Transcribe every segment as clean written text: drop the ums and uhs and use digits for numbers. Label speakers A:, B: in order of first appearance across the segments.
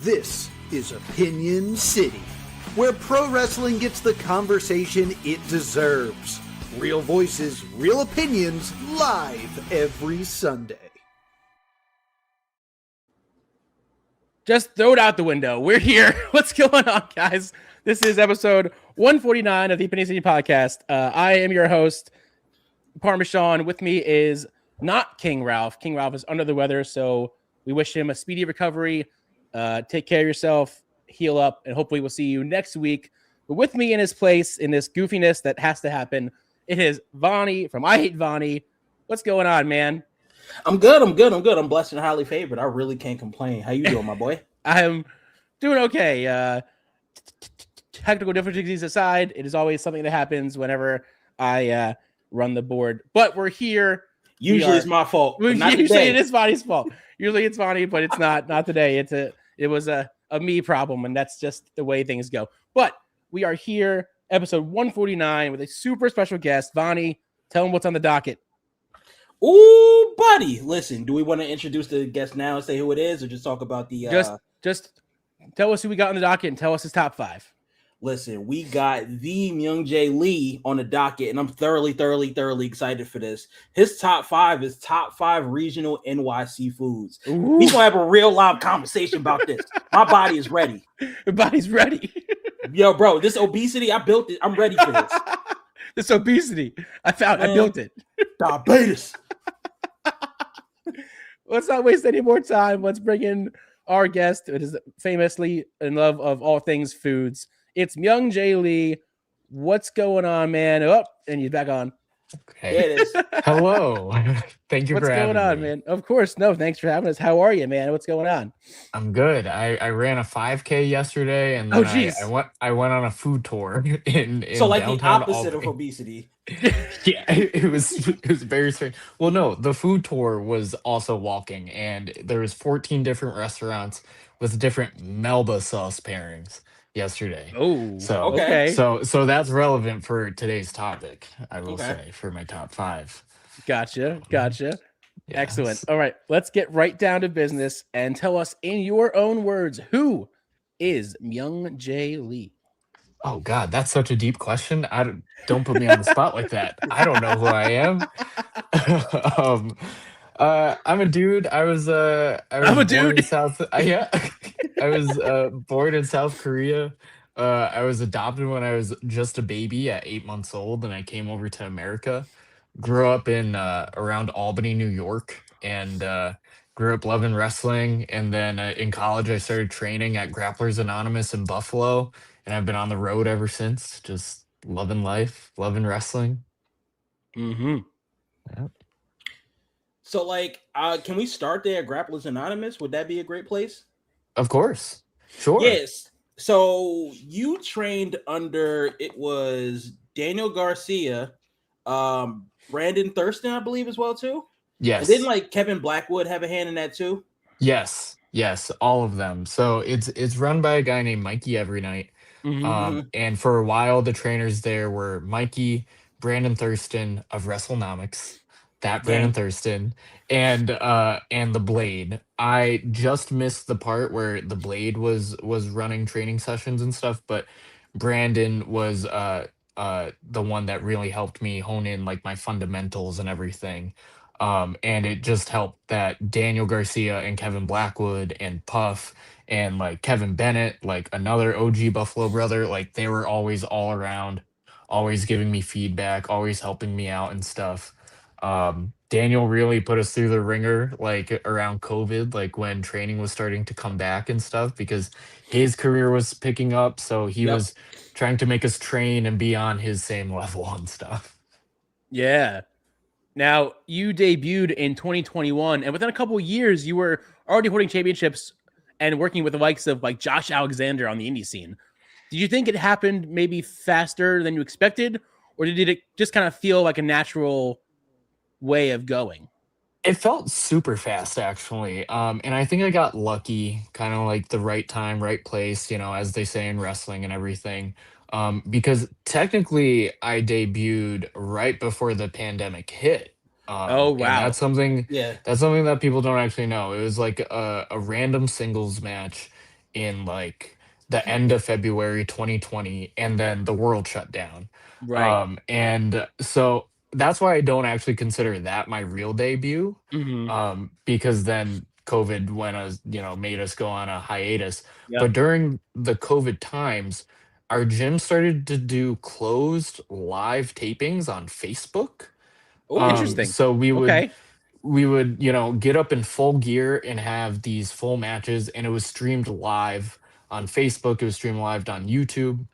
A: This is Opinion City, where pro wrestling gets the conversation it deserves. Real voices, real opinions, live every Sunday.
B: Just throw it out the window. We're here. What's going on, guys? This is episode 149 of the Opinion City podcast. I am your host, Parmesan. With me is not King Ralph. King Ralph is under the weather, so we wish him a speedy recovery. Take care of yourself, heal up, and hopefully we'll see you next week. But with me in his place, in this goofiness that has to happen, it is Vonnie from I Hate Vonnie. What's going on, man?
C: I'm good. I'm blessed and highly favored. I really can't complain. How you doing, my boy?
B: I'm doing okay. Technical difficulties aside, it is always something that happens whenever I run the board. But we're here.
C: Usually it's my fault.
B: Usually it is Vonnie's fault. Usually it's Vonnie, but it's not today. It was a me problem, and that's just the way things go. But we are here, episode 149, with a super special guest. Vonnie, tell him what's on the docket.
C: Ooh, buddy. Listen, do we want to introduce the guest now and say who it is, or just talk about the
B: Just tell us who we got on the docket and tell us his top five.
C: Listen, we got the Myung-Jae Lee on the docket, and I'm thoroughly excited for this. His top five is top 5 regional NYC foods.
B: Ooh.
C: He's gonna have a real live conversation about this. My body is ready.
B: Your body's ready.
C: Yo, bro, this obesity, I built it. I'm ready for this.
B: This obesity, I built it.
C: Diabetes.
B: Let's not waste any more time. Let's bring in our guest. It is famously in love of all things foods. It's Myung-Jae Lee. What's going on, man? Oh, and he's back on.
D: Okay.
C: There it is.
D: Hello. Thank you
B: for having me. What's going on, man? Of course. No, thanks for having us. How are you, man? What's going on?
D: I'm good. I ran a 5K yesterday, and then I went on a food tour in
C: so like the opposite
D: Albany.
C: of obesity.
D: Yeah, it was very strange. Well, no, the food tour was also walking, and there was 14 different restaurants with different Melba sauce pairings yesterday.
B: Oh,
D: so
B: okay.
D: So that's relevant for today's topic, I will say, for my top 5.
B: Gotcha.
D: Yes.
B: Excellent. All right, let's get right down to business and tell us in your own words, who is Myung-Jae Lee?
D: Oh God, that's such a deep question. Don't put me on the spot like that. I don't know who I am. I'm a dude. I'm a dude. In I was born in South Korea. I was adopted when I was just a baby at 8 months old, and I came over to America. Grew up in around Albany, New York, and grew up loving wrestling. And then in college, I started training at Grapplers Anonymous in Buffalo, and I've been on the road ever since. Just loving life, loving wrestling.
B: Mm-hmm.
D: Yeah.
C: So, can we start there at Grapplers Anonymous? Would that be a great place?
D: Of course. Sure.
C: Yes. So, you trained under, it was Daniel Garcia, Brandon Thurston, I believe, as well, too?
D: Yes.
C: And didn't, Kevin Blackwood have a hand in that, too?
D: Yes, all of them. So, it's run by a guy named Mikey Everynight.
B: Mm-hmm.
D: And for a while, the trainers there were Mikey, Brandon Thurston of WrestleNomics, Brandon Thurston, and the Blade. I just missed the part where the Blade was running training sessions and stuff, but Brandon was the one that really helped me hone in my fundamentals and everything. And it just helped that Daniel Garcia and Kevin Blackwood and Puff and Kevin Bennett, another OG Buffalo brother, they were always all around, always giving me feedback, always helping me out and stuff. Daniel really put us through the ringer around COVID, when training was starting to come back and stuff, because his career was picking up, so he was trying to make us train and be on his same level and stuff.
B: Yeah. Now, you debuted in 2021, and within a couple of years, you were already holding championships and working with the likes of Josh Alexander on the indie scene. Did you think it happened maybe faster than you expected, or did it just kind of feel like a natural way of going?
D: It felt super fast, actually. And I think I got lucky, kind of the right time, right place, as they say in wrestling and everything. Because technically I debuted right before the pandemic hit.
B: Oh, wow.
D: And that's something that people don't actually know. It was a random singles match in like the end of February 2020, and then the world shut down.
B: Right.
D: And so that's why I don't actually consider that my real debut,
B: Mm-hmm.
D: because then COVID went us, made us go on a hiatus. But
B: Yep.
D: during the COVID times, our gym started to do closed live tapings on Facebook.
C: Oh,
B: Interesting.
D: So
B: Okay.
D: we would, get up in full gear and have these full matches, and it was streamed live on Facebook. It was streamed live on YouTube.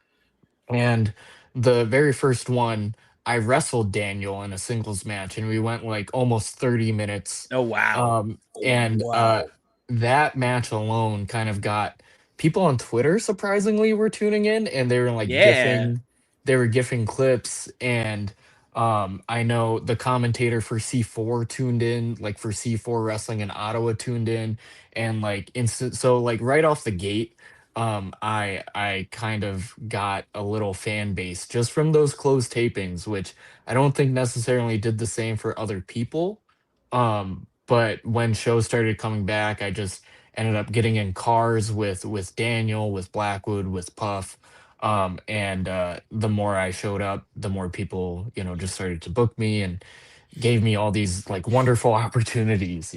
D: And the very first one, I wrestled Daniel in a singles match, and we went like almost 30 minutes.
B: Oh wow.
D: And
C: wow.
D: that match alone kind of got people on Twitter surprisingly were tuning in, and they were like
B: Yeah.
D: gifting clips. And I know the commentator for C4 tuned in, like for C4 Wrestling in Ottawa tuned in, and like instant. So like right off the gate, I kind of got a little fan base just from those closed tapings, which I don't think necessarily did the same for other people. But when shows started coming back, I just ended up getting in cars with Daniel, with Blackwood, with Puff. And the more I showed up, the more people, just started to book me and gave me all these like wonderful opportunities.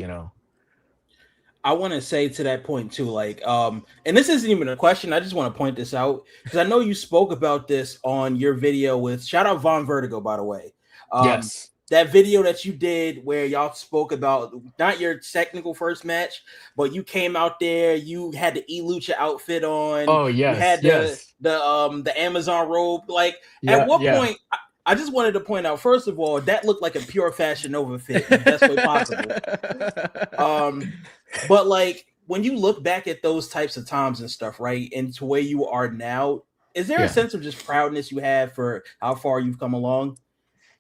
C: I want to say to that point too, like, and this isn't even a question. I just want to point this out because I know you spoke about this on your video with shout out Von Vertigo, by the way. Um,
D: Yes.
C: that video that you did where y'all spoke about not your technical first match, but you came out there, you had the E Lucha outfit on,
D: Oh,
C: you
D: yes,
C: had the
D: yes.
C: the Amazon robe. Like, at
D: Yeah,
C: what
D: yeah.
C: point? I just wanted to point out, first of all, that looked like a pure Fashion Nova fit in the best way possible. Um, but like when you look back at those types of times and stuff, right, and to where you are now, is there a
D: Yeah.
C: sense of just proudness you have for how far you've come along?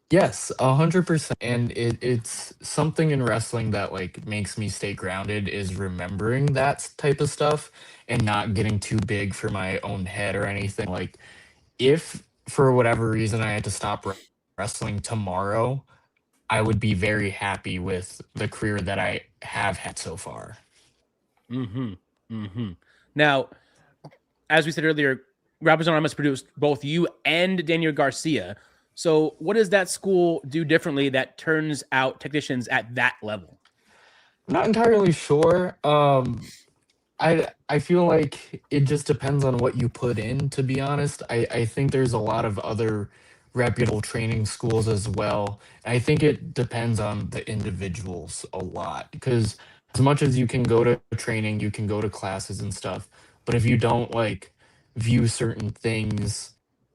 D: Yes, 100%. And it's something in wrestling that like makes me stay grounded is remembering that type of stuff and not getting too big for my own head or anything. Like if for whatever reason I had to stop wrestling tomorrow, I would be very happy with the career that I have had so far.
B: Mm-hmm. Mm-hmm. Now, as we said earlier, Rappers Anonymous produced both you and Daniel Garcia. So, what does that school do differently that turns out technicians at that level?
D: I'm not entirely sure. I feel like it just depends on what you put in, to be honest. I think there's a lot of other reputable training schools as well. I think it depends on the individuals a lot because as much as you can go to training, you can go to classes and stuff, but if you don't like view certain things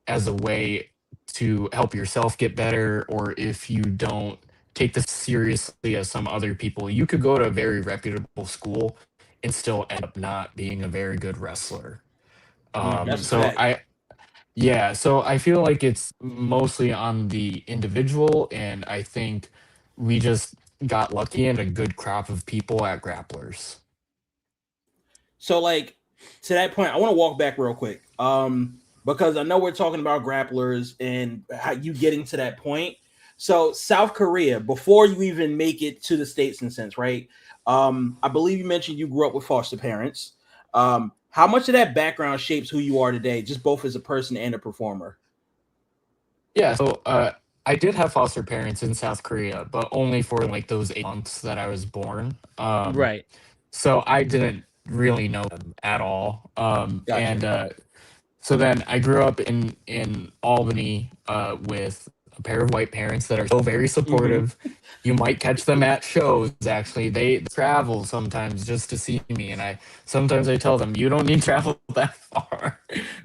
D: as a way to help yourself get better, or if you don't take this seriously as some other people, you could go to a very reputable school and still end up not being a very good wrestler.
B: Mm-hmm.
C: That's a
D: So
C: fact.
D: I feel like it's mostly on the individual, and I think we just got lucky and a good crop of people at grapplers.
C: So like to that point, I want to walk back real quick. Because I know we're talking about grapplers and how you getting to that point. So South Korea, before you even make it to the States in a sense, right? I believe you mentioned you grew up with foster parents. How much of that background shapes who you are today, just both as a person and a performer?
D: Yeah, so I did have foster parents in South Korea, but only for like those 8 months that I was born.
B: Right.
D: So I didn't really know them at all. And
C: Gotcha.
D: So then I grew up in Albany with a pair of white parents that are so very
B: Mm-hmm.
D: supportive. You might catch them at shows. Actually, they travel sometimes just to see me, and I sometimes I tell them, "You don't need to travel that far."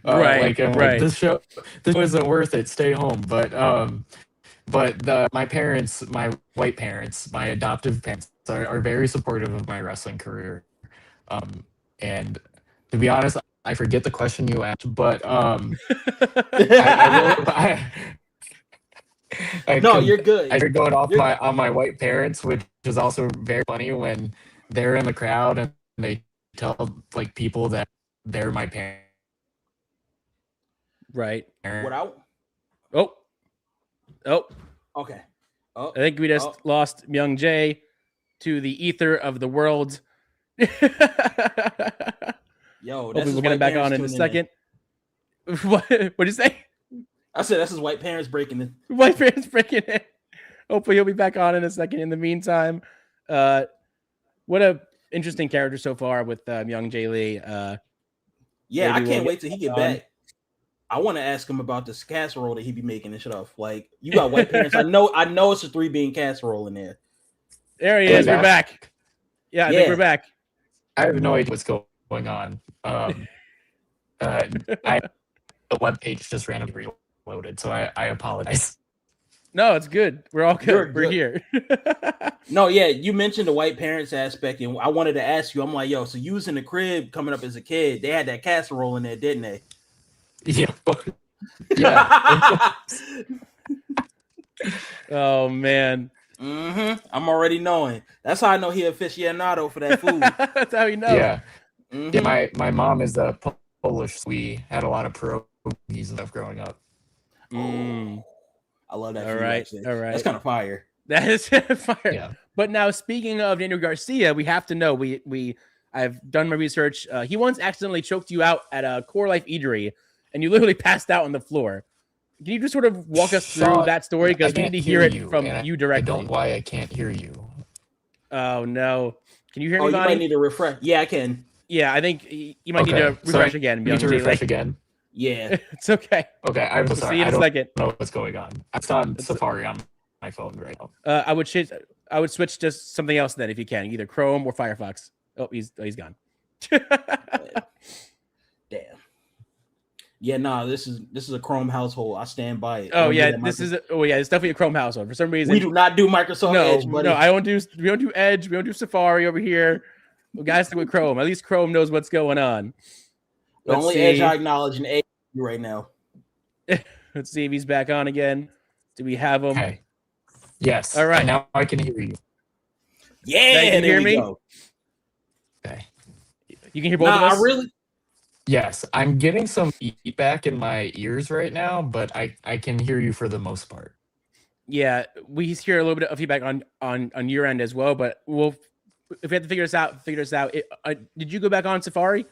B: Right.
D: Like I'm like
B: Right.
D: this show isn't worth it. Stay home. But my parents, my white parents, my adoptive parents are very supportive of my wrestling career. Um, and to be honest, I forget the question you asked, but I really I
C: No,
D: could
C: you're good.
D: I started going off
C: You're
D: my on my white parents, which is also very funny when they're in the crowd and they tell like people that they're my parents.
B: Right.
C: without.
B: Oh. Oh.
C: Okay.
B: I
C: Oh,
B: think we just
C: oh.
B: lost Myung-Jae to the ether of the world.
C: Yo,
B: Hopefully
C: that's his
B: we'll get him
C: white
B: back
C: parents
B: on in a
C: tuning
B: second. What'd you say?
C: I said that's his white parents breaking it.
B: White parents breaking it. Hopefully he'll be back on in a second. In the meantime, what a interesting character so far with Myung-Jae Lee.
C: Yeah, I
B: maybe we'll
C: can't wait till he get
B: on.
C: back. I want to ask him about this casserole that he be making and shit off. Like, you got white parents. I know it's a 3-bean casserole in there.
B: There he
D: Are we
B: is. We're
D: back?
B: back. Yeah, I think we're back.
D: I have no idea what's going on. The webpage just randomly reloaded, so I apologize.
B: No, it's good. We're all good. We're
C: good.
B: here.
C: No, yeah, you mentioned the white parents aspect, and I wanted to ask you. I'm like, yo, so you was in the crib coming up as a kid. They had that casserole in there, didn't they?
D: Yeah. Yeah.
B: Oh man.
C: I'm already knowing. That's how I know he aficionado for that food.
B: That's how you know.
D: Yeah. Yeah, my mom is a Polish. We had a lot of pierogies and stuff growing up.
C: I love that.
B: All
C: for
B: right.
C: You, actually.
B: All right.
C: That's kind of fire.
B: That is fire.
D: Yeah.
B: But now, speaking of Daniel Garcia, we have to know. I've done my research. He once accidentally choked you out at a Core Life Eatery, and you literally passed out on the floor. Can you just sort of walk us through that story? Because we need to hear it from you directly.
D: I don't know why I can't hear you.
B: Oh no! Can you hear me?
C: You
B: Bonnie?
C: might need to refresh. Yeah, I can.
B: Yeah, I think you might need to refresh again.
D: You need to refresh again.
C: Yeah,
B: it's okay.
D: Okay, I'm sorry.
B: See you in a second.
D: I don't know what's going on. I'm on Safari on my phone right now.
B: I would switch to something else then if you can, either Chrome or Firefox. Oh, he's gone.
C: Damn. Yeah, nah. This is a Chrome household. I stand by it.
B: Oh yeah, it's definitely a Chrome household. For some reason,
C: we do not do Microsoft Edge, buddy.
B: No, we don't do Edge. We don't do Safari over here. We guys stick with Chrome. At least Chrome knows what's going on.
C: The only Edge I acknowledge in Edge right now.
B: Let's see if he's back on again. Do we have him?
D: Okay. Yes.
B: All right.
D: And now I can hear you.
C: Yeah,
B: you can hear me?
D: Okay.
B: You can hear both of us?
D: Yes, I'm getting some feedback in my ears right now, but I can hear you for the most part.
B: Yeah, we hear a little bit of feedback on your end as well, but if we have to figure this out. Did you go back on Safari?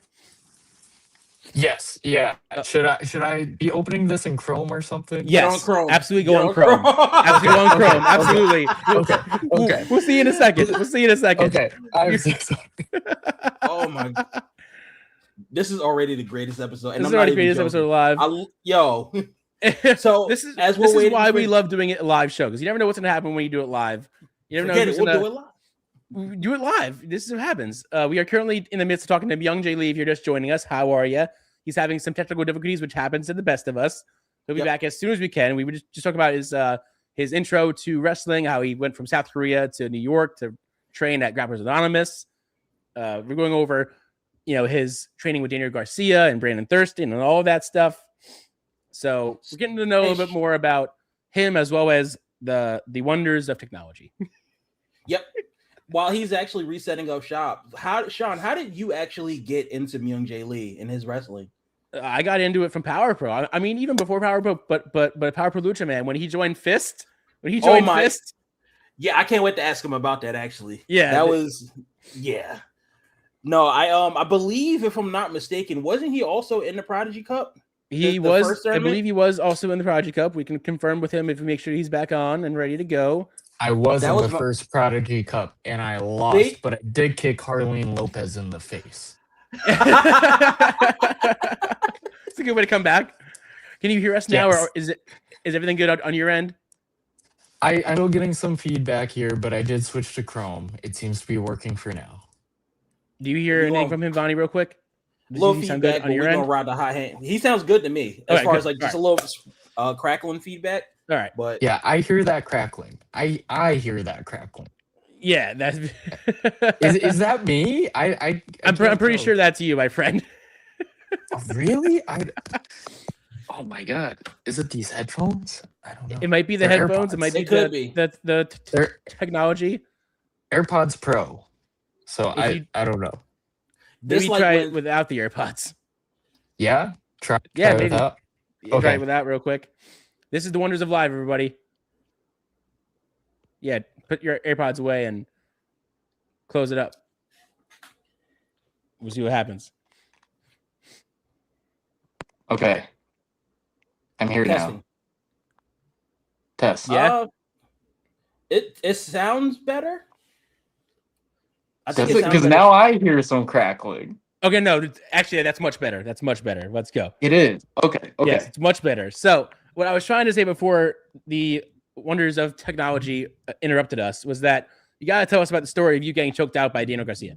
D: Yes. Yeah. Should I be opening this in Chrome or something?
B: Yes.
C: On Chrome.
B: Absolutely go on Chrome. Absolutely go on Chrome. Absolutely.
D: Okay.
B: We'll see you in a second.
D: Okay. I'm so sorry.
C: Oh my God. This is already the greatest episode. And
B: this is already the greatest episode live.
C: So
B: this is why we love doing it a live show, because you never know what's going to happen when you do it live. You never know who's
C: we'll do it live.
B: We do it live. This is what happens. We are currently in the midst of talking to Myung-Jae Lee. If you're just joining us, how are you? He's having some technical difficulties, which happens to the best of us. He'll be back as soon as we can. We would just talk about his intro to wrestling, how he went from South Korea to New York to train at Grapplers Anonymous. We're going over, his training with Daniel Garcia and Brandon Thurston and all of that stuff. So we're getting to know a little bit more about him, as well as the wonders of technology.
C: Yep. While he's actually resetting up shop, Sean, how did you actually get into Myung-Jae Lee and his wrestling?
B: I got into it from Power Pro. I mean, even before Power Pro, but Power Pro Lucha, man, when he joined F.I.S.T. F.I.S.T.
C: Yeah, I can't wait to ask him about that. Actually,
B: yeah,
C: yeah. No, I believe, if I'm not mistaken, wasn't he also in the Prodigy Cup?
B: He was. I believe he was also in the Prodigy Cup. We can confirm with him if we make sure he's back on and ready to go.
D: I was in the first Prodigy Cup and I lost, but I did kick Harleen Lopez in the face.
B: It's a good way to come back. Can you hear us now, or is everything good on your end?
D: I'm still getting some feedback here, but I did switch to Chrome. It seems to be working for now.
B: Do you hear anything from him, Vonnie, real quick?
C: Little feedback, but we're gonna ride the high hand. He sounds good to me, as far as just a little crackling feedback.
B: All right,
C: but
D: yeah, I hear that crackling. I hear that crackling.
B: Yeah, that's
D: is that me?
B: I'm pretty sure that's you, my friend.
D: Oh, really? Oh my God! Is it these headphones? I don't know.
B: It might be the headphones.
D: AirPods.
B: It might be the technology.
D: AirPods Pro. So I don't know.
B: Maybe try it without the AirPods.
D: Yeah, try
B: maybe.
D: Without.
B: Okay. Try it without real quick. This is the wonders of live, everybody. Yeah, put your AirPods away and close it up. We'll see what happens.
D: Okay. I'm here
C: Testing.
D: now. Test.
B: Yeah.
C: It sounds better. I think
D: Does
C: it
D: it?
C: sounds
D: Because
C: better.
D: now I hear some crackling.
B: Okay, no, actually, that's much better. That's much better. Let's go.
D: It is. Okay.
B: Yes,
D: Okay.
B: it's much better. So, what I was trying to say before the wonders of technology interrupted us was that you got to tell us about the story of you getting choked out by Daniel Garcia.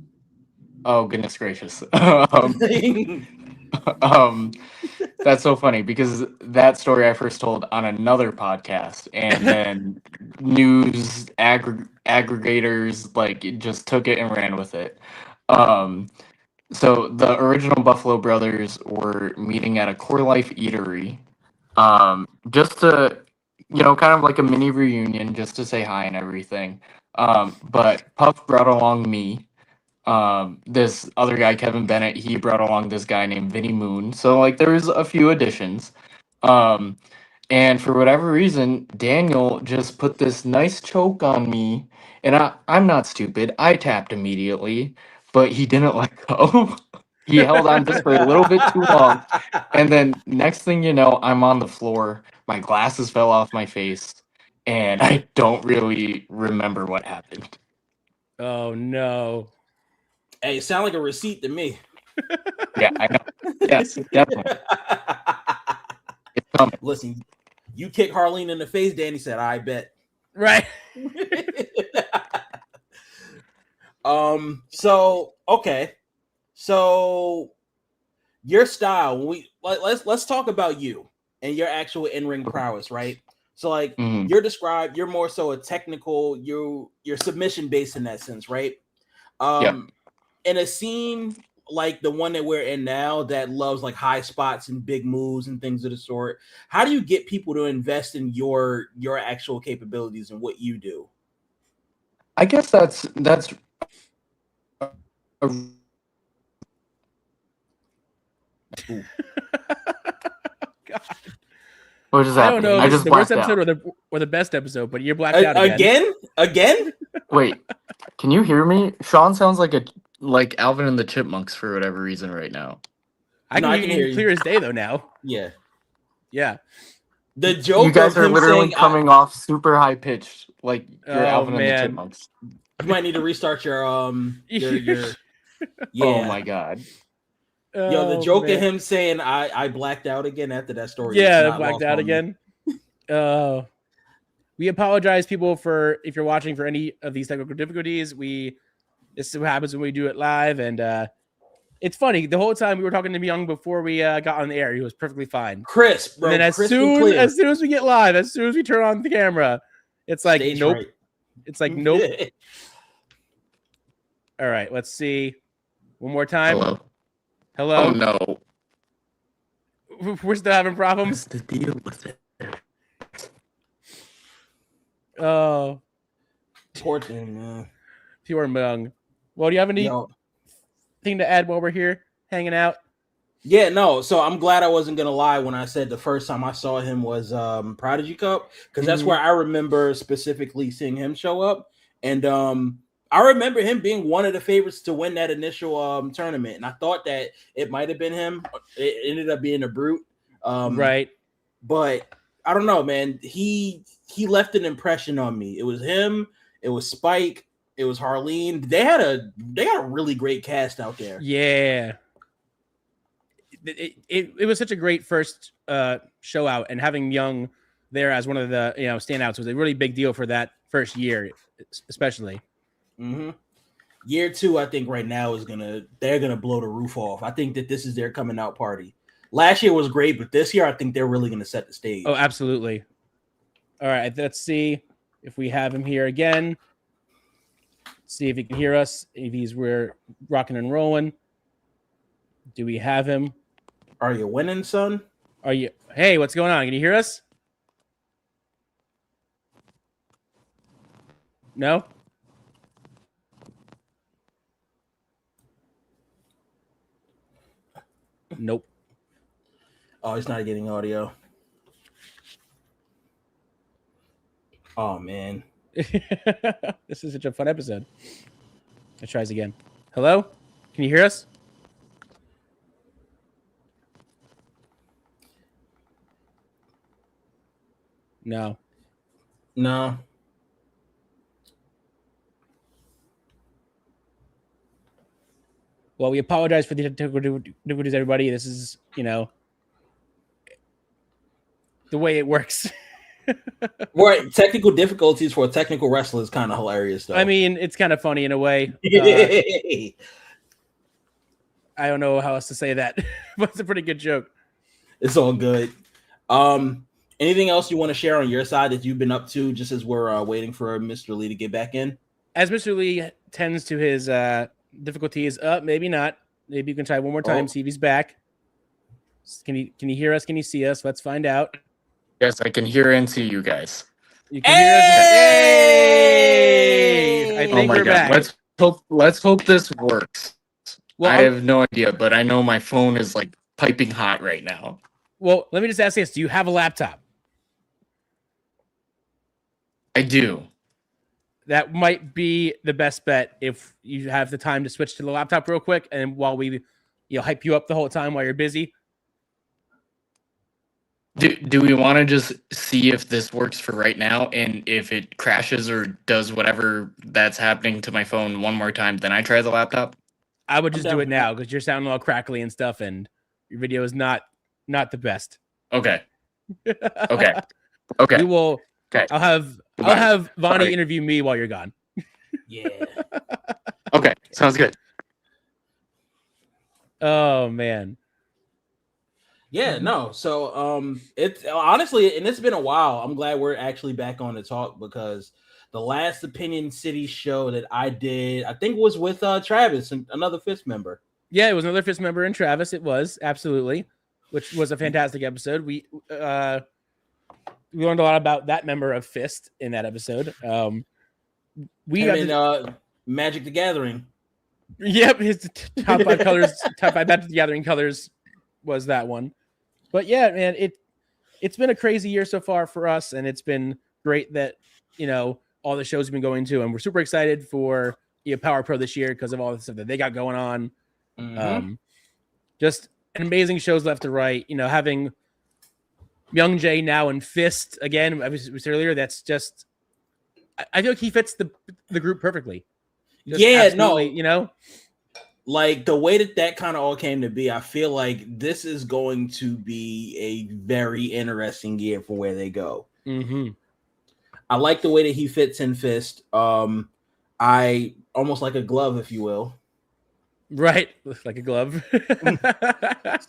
D: Oh, goodness gracious. Um, that's so funny because that story I first told on another podcast, and then news aggregators like it just took it and ran with it. Um, so the original Buffalo Brothers were meeting at a Core Life eatery, just to, kind of like a mini reunion, just to say hi and everything. But Puff brought along me, this other guy, Kevin Bennett, he brought along this guy named Vinny Moon. So like there was a few additions. Um, and for whatever reason, Daniel just put this nice choke on me. And I'm not stupid. I tapped immediately, but he didn't let go. He held on just for a little bit too long. And then next thing you know, I'm on the floor. My glasses fell off my face. And I don't really remember what happened.
B: Oh no.
C: Hey, it sounds like a receipt to me.
D: Yeah, I know. Yes, definitely. It's coming.
C: Listen, you kick Harleen in the face, Danny said, I bet.
B: Right.
C: So okay. So your style, let's talk about you and your actual in-ring prowess, right? So like
D: Mhm.
C: you're more so a technical, you're submission based in that sense, right?
D: Yep.
C: In a scene like the one that we're in now that loves like high spots and big moves and things of the sort, how do you get people to invest in your actual capabilities and what you do?
D: I guess that's a,
C: Ooh.
B: God.
D: what just
B: I don't
D: happened?
B: know if
D: I
B: this is
D: just
B: the worst
D: blacked
B: episode
D: out.
B: or the best episode, but you're blacked out again.
C: Again?
D: Wait, can you hear me? Sean sounds like Alvin and the Chipmunks for whatever reason right now.
B: I
C: No,
B: can
C: I
B: hear
C: can
B: you
C: hear you.
B: clear as day though now.
C: Yeah.
B: Yeah.
C: The
D: You
C: joke
D: guys
C: of
D: are
C: him
D: literally
C: saying,
D: coming off super high pitched, like you're
B: Oh
D: Alvin and the
B: man.
D: Chipmunks.
C: you might need to restart your
D: Oh
C: yeah.
D: my god.
C: Yo, the
B: Oh
C: joke of
B: man.
C: him saying I blacked out again after that story is
B: Yeah,
C: not
B: blacked
C: lost
B: out
C: on me.
B: again. Oh. We apologize, people, for if you're watching for any of these technical difficulties. This is what happens when we do it live, and it's funny. The whole time we were talking to Myung before we got on the air, he was perfectly fine.
C: Crisp,
B: And
C: bro,
B: then as
C: crystal
B: soon
C: clear.
B: as we get live, as soon as we turn on the camera, it's like
C: Stage
B: nope.
C: right.
B: It's like nope. All right, let's see. One more time.
D: Hello.
B: Hello.
D: Oh no.
B: We're still having problems.
D: What's the deal with it?
B: Oh,
C: Poor thing, man.
B: pure Myung. Well, do you have anything to add while we're here hanging out?
C: Yeah, no. So I'm glad I wasn't gonna lie when I said the first time I saw him was Prodigy Cup, because that's where I remember specifically seeing him show up, and I remember him being one of the favorites to win that initial tournament, and I thought that it might have been him. It ended up being a Brute,
B: Right.
C: But I don't know, man. He left an impression on me. It was him. It was Spike. It was Harleen. They got a really great cast out there.
B: Yeah. It was such a great first show out, and having Myung there as one of the standouts was a really big deal for that first year, especially.
C: Mm-hmm. Year 2, I think right now they're gonna blow the roof off. I think that this is their coming out party. Last year was great, but this year I think they're really gonna set the stage.
B: Oh, absolutely. All right, let's see if we have him here again. See if he can hear us. If we're rocking and rolling. Do we have him?
C: Are you winning, son?
B: Are you? Hey, what's going on? Can you hear us? No? Nope.
C: Oh, he's not getting audio. Oh man.
B: This is such a fun episode. Let's try this again. Hello? Can you hear us? No.
C: No.
B: Well, we apologize for the technical difficulties, everybody. This is, the way it works.
C: Right, technical difficulties for a technical wrestler is kind of hilarious, though.
B: I mean, it's kind of funny in a way. I don't know how else to say that, but it's a pretty good joke.
C: It's all good. Anything else you want to share on your side that you've been up to, just as we're waiting for Mr. Lee to get back in?
B: As Mr. Lee tends to his difficulties, maybe not. Maybe you can try one more time, see if he's back. Can you hear us? Can you see us? Let's find out.
D: Yes, I can hear and see you guys.
B: You can hear us. Yay! I think we're back.
D: Let's hope this works.
B: Well,
D: I have no idea, but I know my phone is like piping hot right now.
B: Well, let me just ask this: do you have a laptop?
D: I do.
B: That might be the best bet if you have the time to switch to the laptop real quick, and while we, hype you up the whole time while you're busy.
D: Do we want to just see if this works for right now, and if it crashes or does whatever that's happening to my phone one more time, then I try the laptop?
B: I would just do it now because you're sounding all crackly and stuff, and your video is not the best.
D: Okay. Okay.
B: We will.
D: Okay.
B: I'll have Vonnie interview me while you're gone.
C: Yeah.
D: Okay. Sounds good.
B: Oh man.
C: Yeah, no. So it's honestly, and it's been a while. I'm glad we're actually back on to talk, because the last Opinion City show that I did, I think, was with Travis, and another F.I.S.T member.
B: Yeah, it was another F.I.S.T member and Travis. It was absolutely, which was a fantastic episode. We learned a lot about that member of F.I.S.T in that episode.
C: Magic the Gathering.
B: Yep, his top 5 colors, top 5 Magic the Gathering colors was that one. But yeah, man, it's been a crazy year so far for us, and it's been great that all the shows we've been going to, and we're super excited for Power Pro this year because of all the stuff that they got going on.
C: Mm-hmm.
B: Just amazing shows left to right. Having Myung-Jae now in F.I.S.T again, I was earlier. That's just, I feel like he fits the group perfectly. Just
C: like the way that kind of all came to be, I feel like this is going to be a very interesting year for where they go.
B: Mm-hmm.
C: I like the way that he fits in F.I.S.T. I almost like a glove, if you will.
B: Right, looks like a glove.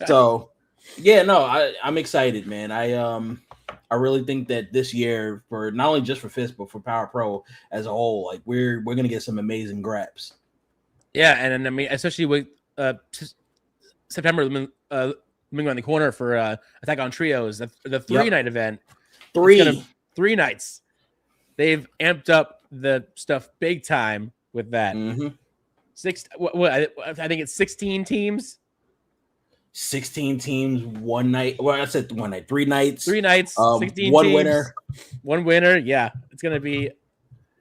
C: So, yeah, no, I'm excited, man. I really think that this year, for not only just for F.I.S.T, but for Power Pro as a whole, like we're gonna get some amazing graps.
B: Yeah, and I mean, especially with September looming around the corner for Attack on Trios, the 3-night event. 3 nights. They've amped up the stuff big time with that.
C: Mm-hmm.
B: I think it's 16 teams.
C: 16 teams, one night. Well, I said 1 night, 3 nights.
B: 3 nights, 16
C: one
B: teams,
C: winner.
B: One winner. Yeah, it's gonna be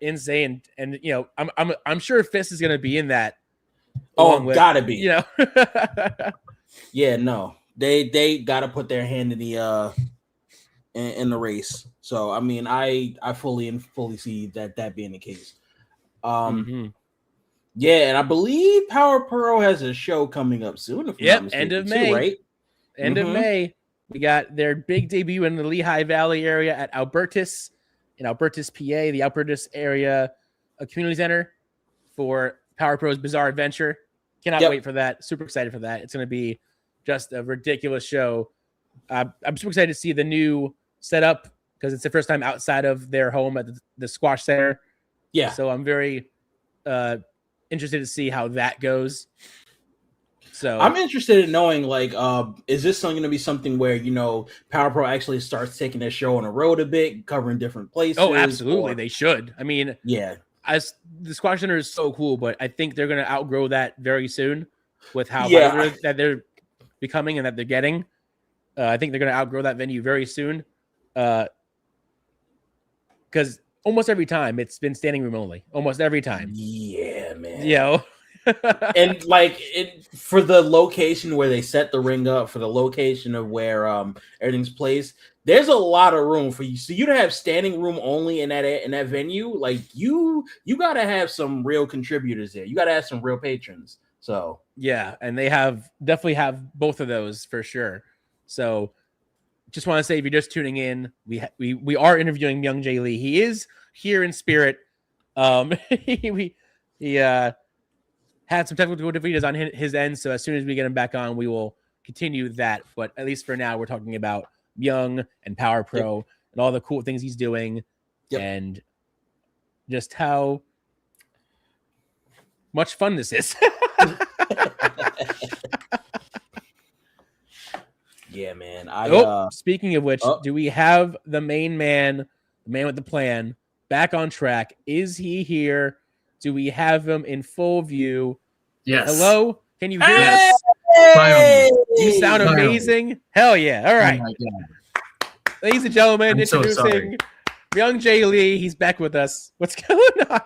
B: insane. And I'm sure F.I.S.T is gonna be in that.
C: Oh, gotta be.
B: Yeah,
C: no, they gotta put their hand in the race. So I mean, I fully see that being the case. Yeah, and I believe Power Pro has a show coming up soon.
B: End of May, right? End of May. We got their big debut in the Lehigh Valley area at Albertus, in Albertus, PA, the Albertus area community center for Power Pro's Bizarre Adventure. Cannot wait for that. Super excited for that. It's going to be just a ridiculous show. I'm super excited to see the new setup because it's the first time outside of their home at the Squash Center.
C: Yeah.
B: So I'm very interested to see how that goes. So
C: I'm interested in knowing, like, is this going to be something where Power Pro actually starts taking their show on the road a bit, covering different places?
B: Oh, absolutely, they should. I mean,
C: yeah.
B: As the Squash Center is so cool, but I think they're going to outgrow that very soon with how popular that they're becoming and that they're getting. I think they're going to outgrow that venue very soon. Because almost every time it's been standing room only. Almost every time.
C: Yeah, man. And like for the location where they set the ring up, for the location of where everything's placed, there's a lot of room for you. So you to have standing room only in that venue, like you got to have some real contributors there. You got to have some real patrons. So
B: yeah, and they definitely have both of those for sure. So just want to say, if you're just tuning in, we are interviewing Myung-Jae Lee. He is here in spirit. He had some technical difficulties on his end, so as soon as we get him back on, we will continue that. But at least for now, we're talking about Myung and Power Pro and all the cool things he's doing, and just how much fun this is.
C: Yeah, man.
B: Speaking of which, do we have the main man, the man with the plan, back on track? Is he here? Do we have him in full view?
E: Yes.
B: Hello? Can you hear
E: Yes.
B: us?
E: Finally.
B: You sound amazing. Hell yeah. All right.
E: Oh my God.
B: Ladies and gentlemen,
E: I'm so
B: introducing Myung-Jae Lee. He's back with us. What's going on?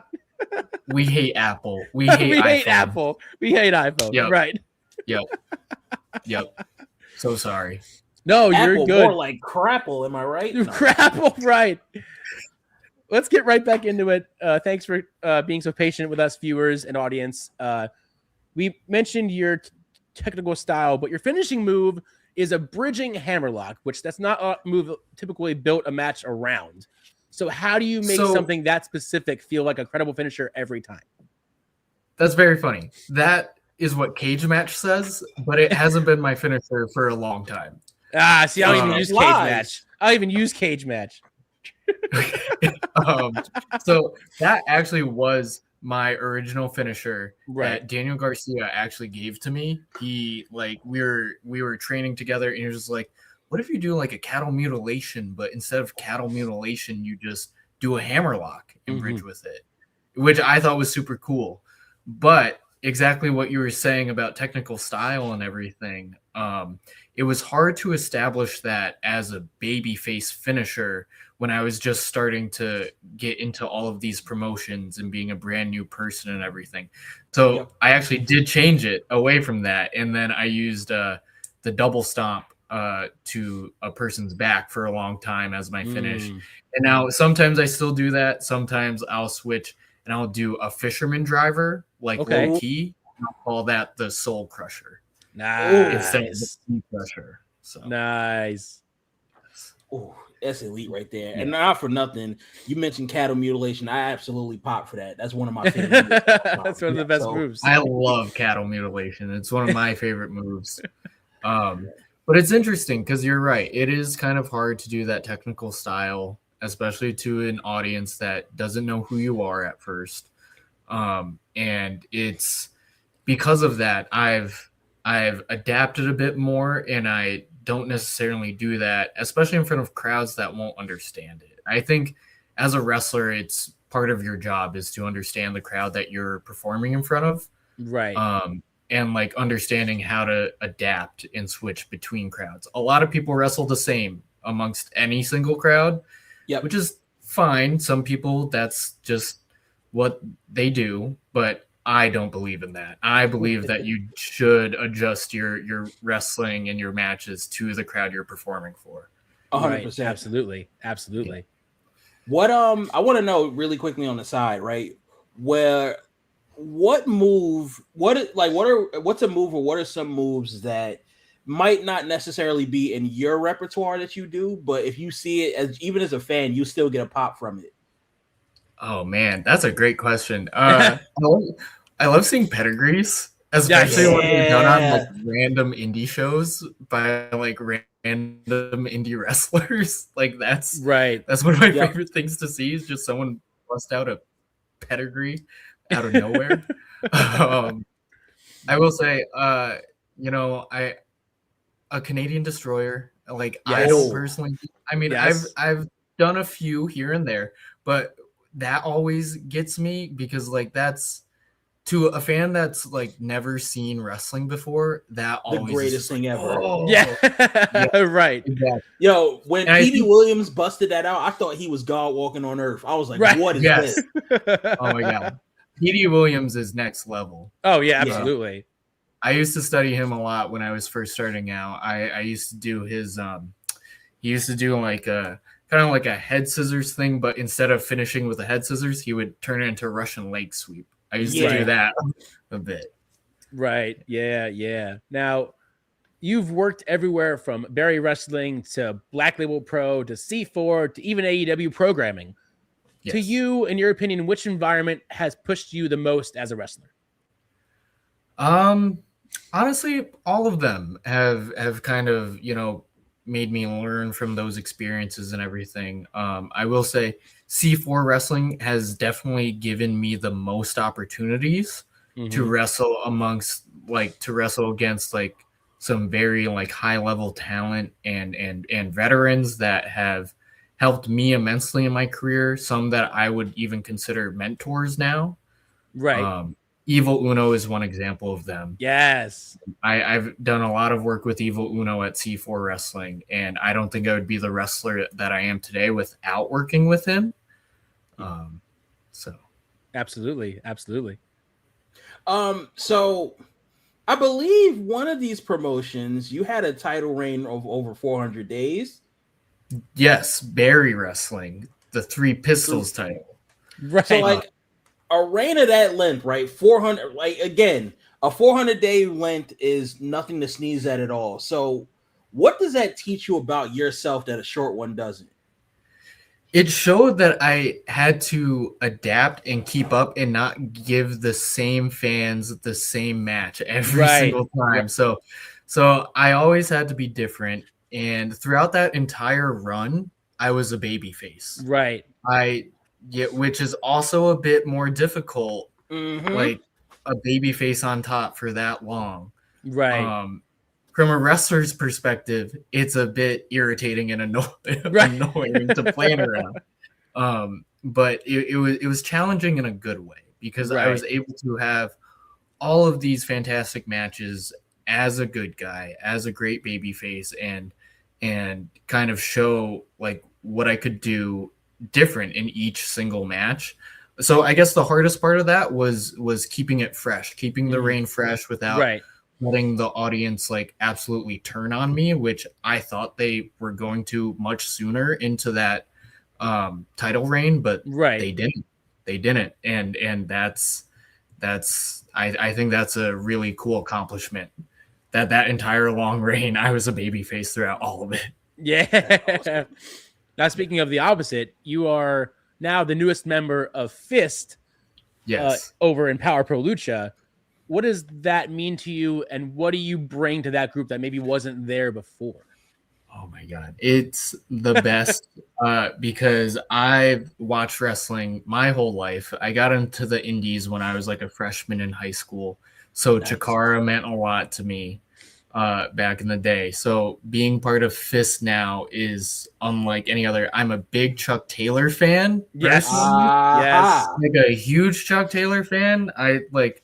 E: We hate Apple. We hate
B: Apple. We hate iPhone.
E: Yep.
B: Right.
E: Yep. So sorry.
B: No,
C: Apple,
B: you're good.
C: more like crapple, am I right? No.
B: Crapple, right. Let's get right back into it. Thanks for being so patient with us, viewers and audience. We mentioned your technical style, but your finishing move is a bridging hammerlock, which that's not a move typically built a match around. So how do you make something that specific feel like a credible finisher every time?
E: That's very funny. That is what Cage Match says, but it hasn't been my finisher for a long time.
B: See, I don't even use Cage Match. I don't even use Cage Match.
E: So that actually was my original finisher that Daniel Garcia actually gave to me. He we were training together, and he was just like, what if you do like a cattle mutilation, but instead of cattle mutilation, you just do a hammerlock and bridge with it, which I thought was super cool. But exactly what you were saying about technical style and everything, it was hard to establish that as a babyface finisher when I was just starting to get into all of these promotions and being a brand new person and everything. So I actually did change it away from that, and then I used the double stomp to a person's back for a long time as my finish. And now sometimes I still do that. Sometimes I'll switch and I'll do a fisherman driver, low key. I'll call that the soul crusher.
B: Nice.
E: Instead of the key crusher. So
B: nice.
C: Oh, that's elite right there. And not for nothing, you mentioned cattle mutilation. I absolutely pop for that. That's one of my favorite moves.
B: That's one of the best moves.
E: I love cattle mutilation. It's one of my favorite moves. But it's interesting because you're right. It is kind of hard to do that technical style, especially to an audience that doesn't know who you are at first. And it's because of that, I've adapted a bit more, and I don't necessarily do that, especially in front of crowds that won't understand it. I think as a wrestler, it's part of your job is to understand the crowd that you're performing in front of.
B: Right.
E: And understanding how to adapt and switch between crowds. A lot of people wrestle the same amongst any single crowd, which is fine. Some people, that's just what they do, but I don't believe in that. I believe that you should adjust your wrestling and your matches to the crowd you're performing for.
C: 100%.
B: Absolutely.
C: What I want to know really quickly on the side, right? What's a move or what are some moves that might not necessarily be in your repertoire that you do, but if you see it even as a fan, you still get a pop from it?
E: Oh man, that's a great question. I love seeing pedigrees, especially when they're done on random indie shows by random indie wrestlers. That's one of my favorite things to see is just someone bust out a pedigree out of nowhere. I will say, a Canadian destroyer. I don't personally. I mean, I've done a few here and there, but that always gets me because that's to a fan that's never seen wrestling before. That
C: the
E: always
C: greatest thing ever.
B: Right.
E: Exactly.
C: Yo, when Petey Williams busted that out, I thought he was God walking on earth. I was like, what is this?
E: Oh my God. Petey Williams is next level.
B: Oh yeah, absolutely.
E: I used to study him a lot when I was first starting out. I used to do his he used to do like a kind of like a head scissors thing, but instead of finishing with a head scissors, he would turn it into a Russian leg sweep. I used to do that a bit.
B: Right. Yeah. Now, you've worked everywhere from Barry Wrestling to Black Label Pro to C4 to even AEW programming.
E: Yes.
B: To you, in your opinion, which environment has pushed you the most as a wrestler?
E: Honestly, all of them have kind of, made me learn from those experiences and everything. I will say C4 wrestling has definitely given me the most opportunities to wrestle against like some very like high level talent and veterans that have helped me immensely in my career. Some that I would even consider mentors now.
B: Right.
E: Evil Uno is one example of them.
B: Yes.
E: I've done a lot of work with Evil Uno at C4 Wrestling, and I don't think I would be the wrestler that I am today without working with him. So
B: absolutely.
C: So I believe one of these promotions, you had a title reign of over 400 days.
E: Yes, Barry Wrestling, the Three Pistols title.
B: Right.
C: So like a reign of that length, right? 400, like again, a 400-day length is nothing to sneeze at all. So what does that teach you about yourself that a short one doesn't?
E: It showed that I had to adapt and keep up and not give the same fans the same match every single time. So I always had to be different. And throughout that entire run, I was a babyface.
B: Right.
E: Which is also a bit more difficult, like a babyface on top for that long.
B: Right.
E: From a wrestler's perspective, it's a bit irritating and annoying to plan around. But it was challenging in a good way because I was able to have all of these fantastic matches as a good guy, as a great babyface, and kind of show like what I could do different in each single match. So I guess the hardest part of that was keeping it fresh, keeping the reign fresh without letting the audience like absolutely turn on me, which I thought they were going to much sooner into that title reign, but they didn't. And that's I think that's a really cool accomplishment that entire long reign, I was a babyface throughout all of it.
B: Yeah. Awesome. Now, speaking of the opposite, you are now the newest member of F.I.S.T.
E: Yes.
B: Over in Power Pro Lucha. What does that mean to you, and what do you bring to that group that maybe wasn't there before?
E: Oh my God. It's the best because I've watched wrestling my whole life. I got into the indies when I was like a freshman in high school. So Chikara meant a lot to me back in the day. So being part of F.I.S.T. now is unlike any other. I'm a big Chuck Taylor fan.
B: Yes.
E: Yes. Like a huge Chuck Taylor fan. I like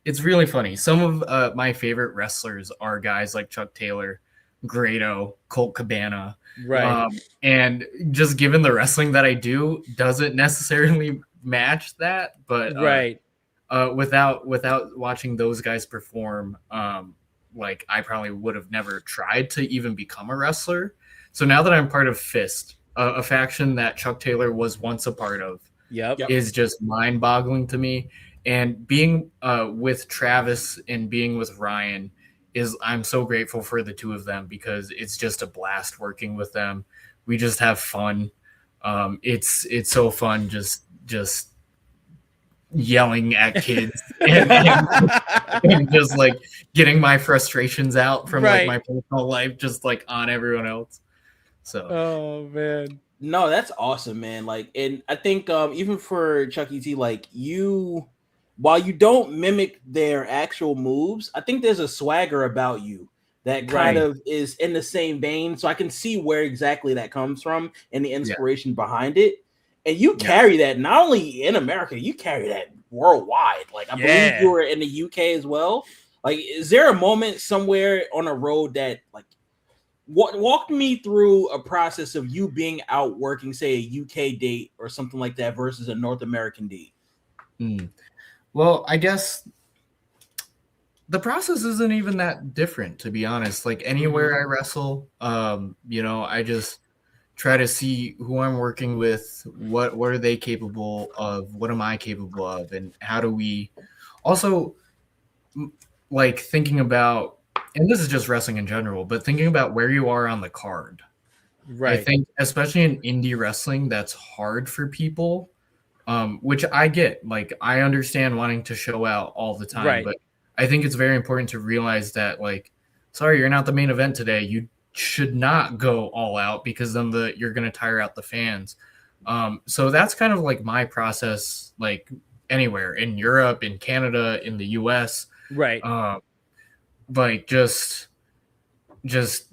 E: it's really funny. Some of my favorite wrestlers are guys like Chuck Taylor, Grado, Colt Cabana.
B: Right.
E: And just given the wrestling that I do doesn't necessarily match that, but without watching those guys perform, like I probably would have never tried to even become a wrestler. So now that I'm part of F.I.S.T., a faction that Chuck Taylor was once a part of, is just mind-boggling to me. And being with Travis and being with Ryan I'm so grateful for the two of them because it's just a blast working with them. We just have fun. It's so fun just yelling at kids and just like getting my frustrations out from like my personal life, just like on everyone else. So,
B: oh man,
C: no, that's awesome, man. Like, and I think even for Chuck E.T., like while you don't mimic their actual moves, I think there's a swagger about you that kind of is in the same vein. So I can see where exactly that comes from and the inspiration behind it. And you carry that not only in America, you carry that worldwide. Like I believe you were in the UK as well. Like, is there a moment somewhere on a road that like walk me through a process of you being out working, say a UK date or something like that versus a North American date?
E: Well, I guess the process isn't even that different, to be honest. Like anywhere I wrestle, I just try to see who I'm working with, what are they capable of, what am I capable of, and how do we also like thinking about, and this is just wrestling in general, but thinking about where you are on the card.
B: Right.
E: I think especially in indie wrestling, that's hard for people, which I get. Like I understand wanting to show out all the time,
B: Right.
E: but I think it's very important to realize that, like, sorry, you're not the main event today. You should not go all out because then you're going to tire out the fans. So that's kind of like my process, like anywhere in Europe, in Canada, in the US.
B: Right.
E: Like just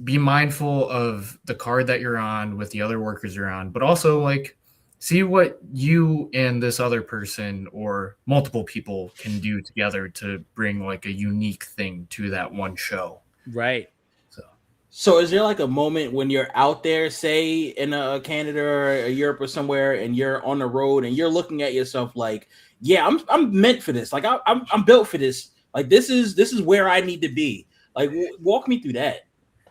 E: be mindful of the card that you're on with the other workers you're on, but also like see what you and this other person or multiple people can do together to bring like a unique thing to that one show.
B: Right.
C: So is there like a moment when you're out there, say in Canada or Europe or somewhere, and you're on the road and you're looking at yourself like, yeah, I'm meant for this. Like I'm built for this. Like this is where I need to be. Like walk me through that.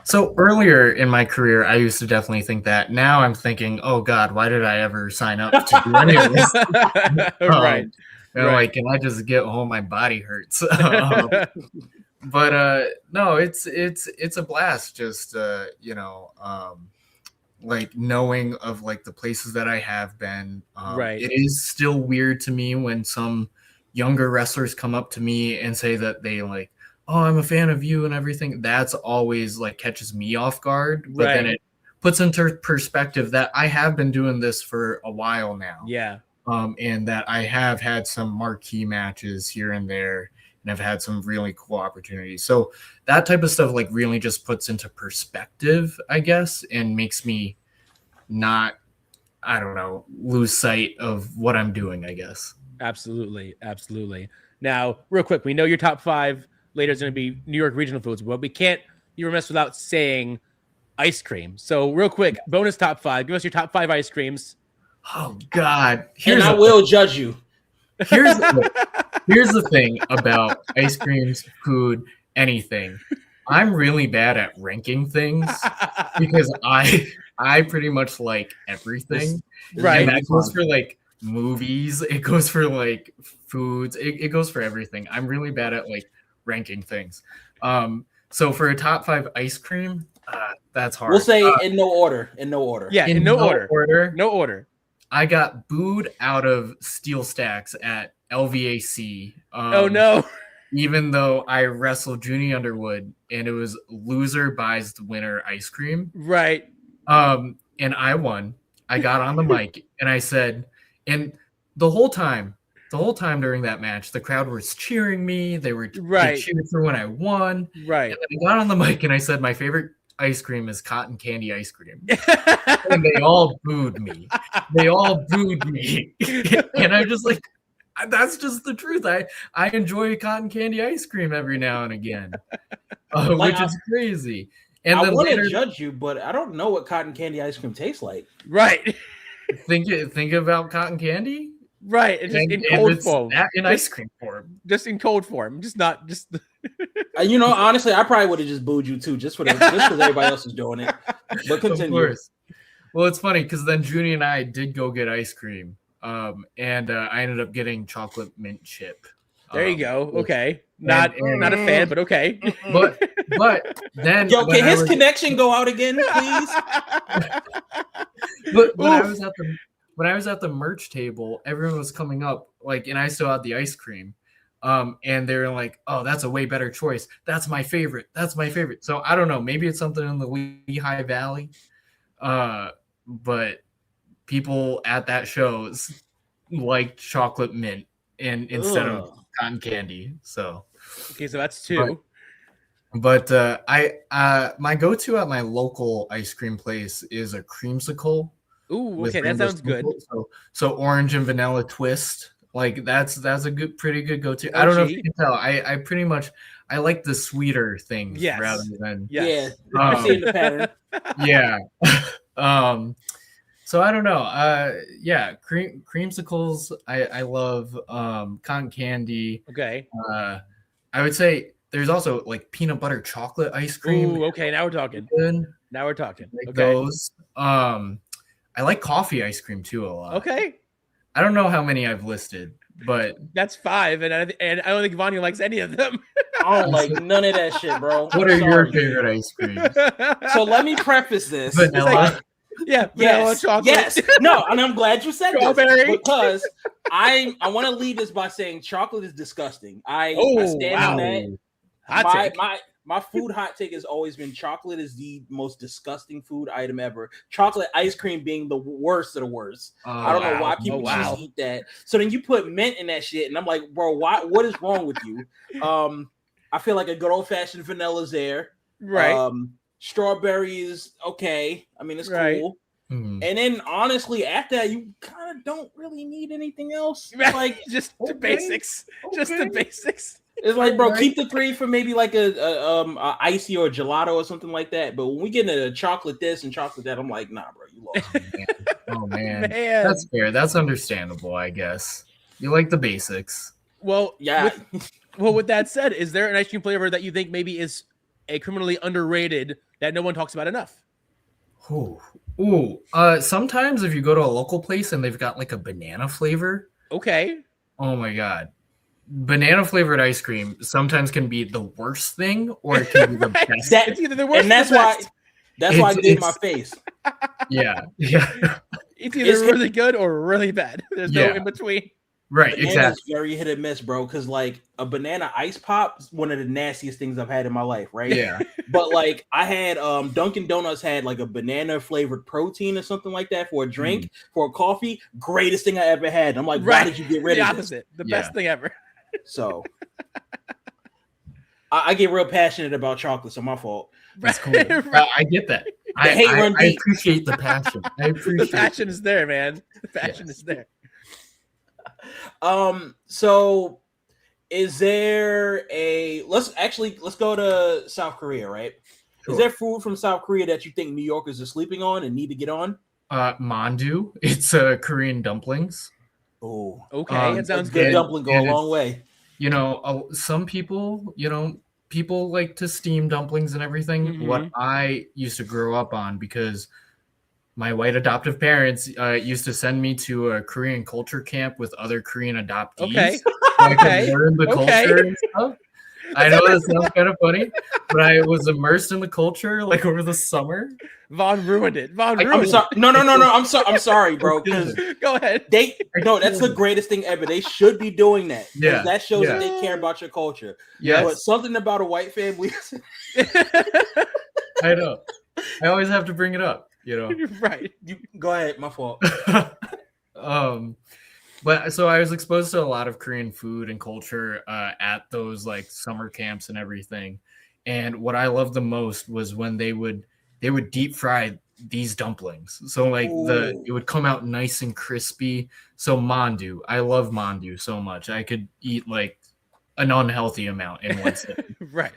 E: So earlier in my career, I used to definitely think that. Now I'm thinking, oh God, why did I ever sign up to do any of this?
B: Right.
E: Like, can I just get home? My body hurts. But no, it's a blast. Just like knowing of like the places that I have been.
B: Right.
E: It is still weird to me when some younger wrestlers come up to me and say that they like, oh, I'm a fan of you and everything. That's always like catches me off guard. But then it puts into perspective that I have been doing this for a while now.
B: Yeah.
E: And that I have had some marquee matches here and there, and I've had some really cool opportunities. So that type of stuff like really just puts into perspective, I guess, and makes me not, I don't know, lose sight of what I'm doing, I guess.
B: Absolutely. Now, real quick, we know your top 5 later is going to be New York regional foods, but we can't be remiss without saying ice cream. So real quick, bonus top 5. Give us your top 5 ice creams.
E: Oh God.
C: And I will judge you.
E: Here's the thing about ice creams, food, anything. I'm really bad at ranking things because I pretty much like everything.
B: Right.
E: And that goes for like movies. It goes for like foods. It goes for everything. I'm really bad at like ranking things. So for a top 5 ice cream, that's hard.
C: We'll say in no order.
B: Yeah, in no order. No order.
E: I got booed out of Steel Stacks at LVAC.
B: Oh no.
E: Even though I wrestled Junie Underwood and it was loser buys the winner ice cream.
B: Right.
E: And I won. I got on the mic and I said, and the whole time during that match, the crowd was cheering me. They cheered for when I won.
B: Right.
E: And then I got on the mic and I said, my favorite ice cream is cotton candy ice cream. And they all booed me. And I'm just like, that's just the truth. I enjoy cotton candy ice cream every now and again, which is crazy. And
C: I want to judge you, but I don't know what cotton candy ice cream tastes like.
B: Right.
E: Think about cotton candy.
B: Right. It's just in cold form.
E: In ice cream form.
B: Just in cold form.
C: Honestly, I probably would have just booed you too, just because everybody else is doing it. But continue.
E: Of course. Well, it's funny because then Junie and I did go get ice cream. And I ended up getting chocolate mint chip.
B: There you go. Okay. Not a fan, but okay.
E: But then
C: can his connection go out again, please?
E: But when I was at the merch table, everyone was coming up, like, and I still had the ice cream. And they were like, oh, that's a way better choice. That's my favorite. So I don't know. Maybe it's something in the Lehigh Valley. But people at that show like chocolate mint instead of cotton candy. So
B: okay, so that's 2.
E: But my go-to at my local ice cream place is a creamsicle.
B: Ooh, okay, that sounds good.
E: So orange and vanilla twist. Like that's a pretty good go-to. I don't know if you can tell. I pretty much I like the sweeter things rather than
C: I see the pattern.
E: Yeah. So I don't know. Yeah, creamsicles. I love cotton candy.
B: Okay.
E: I would say there's also like peanut butter chocolate ice cream.
B: Ooh, okay. Now we're talking.
E: Good.
B: Now we're talking.
E: Like
B: Okay.
E: those. I like coffee ice cream too a lot.
B: Okay.
E: I don't know how many I've listed, but
B: That's 5, and I don't think Vanya likes any of them.
C: I don't like none of that shit, bro.
E: what are your favorite ice creams?
C: So let me preface this.
E: Vanilla.
B: Yeah, vanilla
C: Yes,
B: chocolate.
C: yes. No, and I'm glad you said
B: Strawberry.
C: this because I want to lead this by saying chocolate is disgusting. I stand on that.
B: Hot take.
C: My food hot take has always been chocolate is the most disgusting food item ever. Chocolate ice cream being the worst of the worst. I don't know why people choose to eat that. So then you put mint in that shit, and I'm like, bro, why? What is wrong with you? I feel like a good old fashioned vanilla is there.
B: Right.
C: Strawberry is okay. I mean, it's cool.
E: Mm-hmm.
C: And then honestly, after that, you kind of don't really need anything else.
B: Like just the basics. Just the basics.
C: It's like, bro, keep the 3 for maybe like a icy or a gelato or something like that. But when we get into chocolate this and chocolate that, I'm like, nah, bro, you lost me.
E: Oh man, that's fair. That's understandable, I guess. You like the basics.
B: Well,
C: yeah.
B: With that said, is there an ice cream flavor that you think maybe is a criminally underrated that no one talks about enough?
E: Sometimes if you go to a local place and they've got like a banana flavor.
B: Okay.
E: Oh my god. Banana flavored ice cream sometimes can be the worst thing or it can be the best.
B: It's either the worst
C: and that's why I did my face.
E: Yeah.
B: It's either really good or really bad. There's no in between.
E: Right,
C: Banana's
E: exactly.
C: very hit or miss, bro. Because like a banana ice pop is one of the nastiest things I've had in my life, right?
E: Yeah.
C: But like I had Dunkin' Donuts had like a banana flavored protein or something like that for a drink, for a coffee. Greatest thing I ever had. I'm like, why did you get rid of this?
B: The best thing ever.
C: So I get real passionate about chocolate, so my fault.
E: That's cool. I get that. I appreciate the passion.
B: The passion is there, man. The passion is there.
C: So is there let's go to South Korea, right? Sure. Is there food from South Korea that you think New Yorkers are sleeping on and need to get on?
E: Mandu. It's Korean dumplings.
C: Oh,
B: okay. It sounds good.
C: Dumpling go a long way.
E: You know, some people, people like to steam dumplings and everything. Mm-hmm. What I used to grow up on, because my white adoptive parents used to send me to a Korean culture camp with other Korean adoptees.
B: Okay.
E: So I could learn the culture and stuff. I know that sounds kind of funny, but I was immersed in the culture like over the summer.
B: Vaughn ruined it.
C: I'm sorry. No. I'm sorry, bro.
B: Go ahead.
C: That's the greatest thing ever. They should be doing that.
E: Yeah.
C: That shows that they care about your culture.
E: Yeah.
C: But something about a white family.
E: I know. I always have to bring it up,
B: Right.
C: You go ahead. My fault.
E: But so I was exposed to a lot of Korean food and culture at those like summer camps and everything. And what I loved the most was when they would deep fry these dumplings. So like it would come out nice and crispy. So mandu, I love mandu so much. I could eat like an unhealthy amount in one sitting.
B: Right.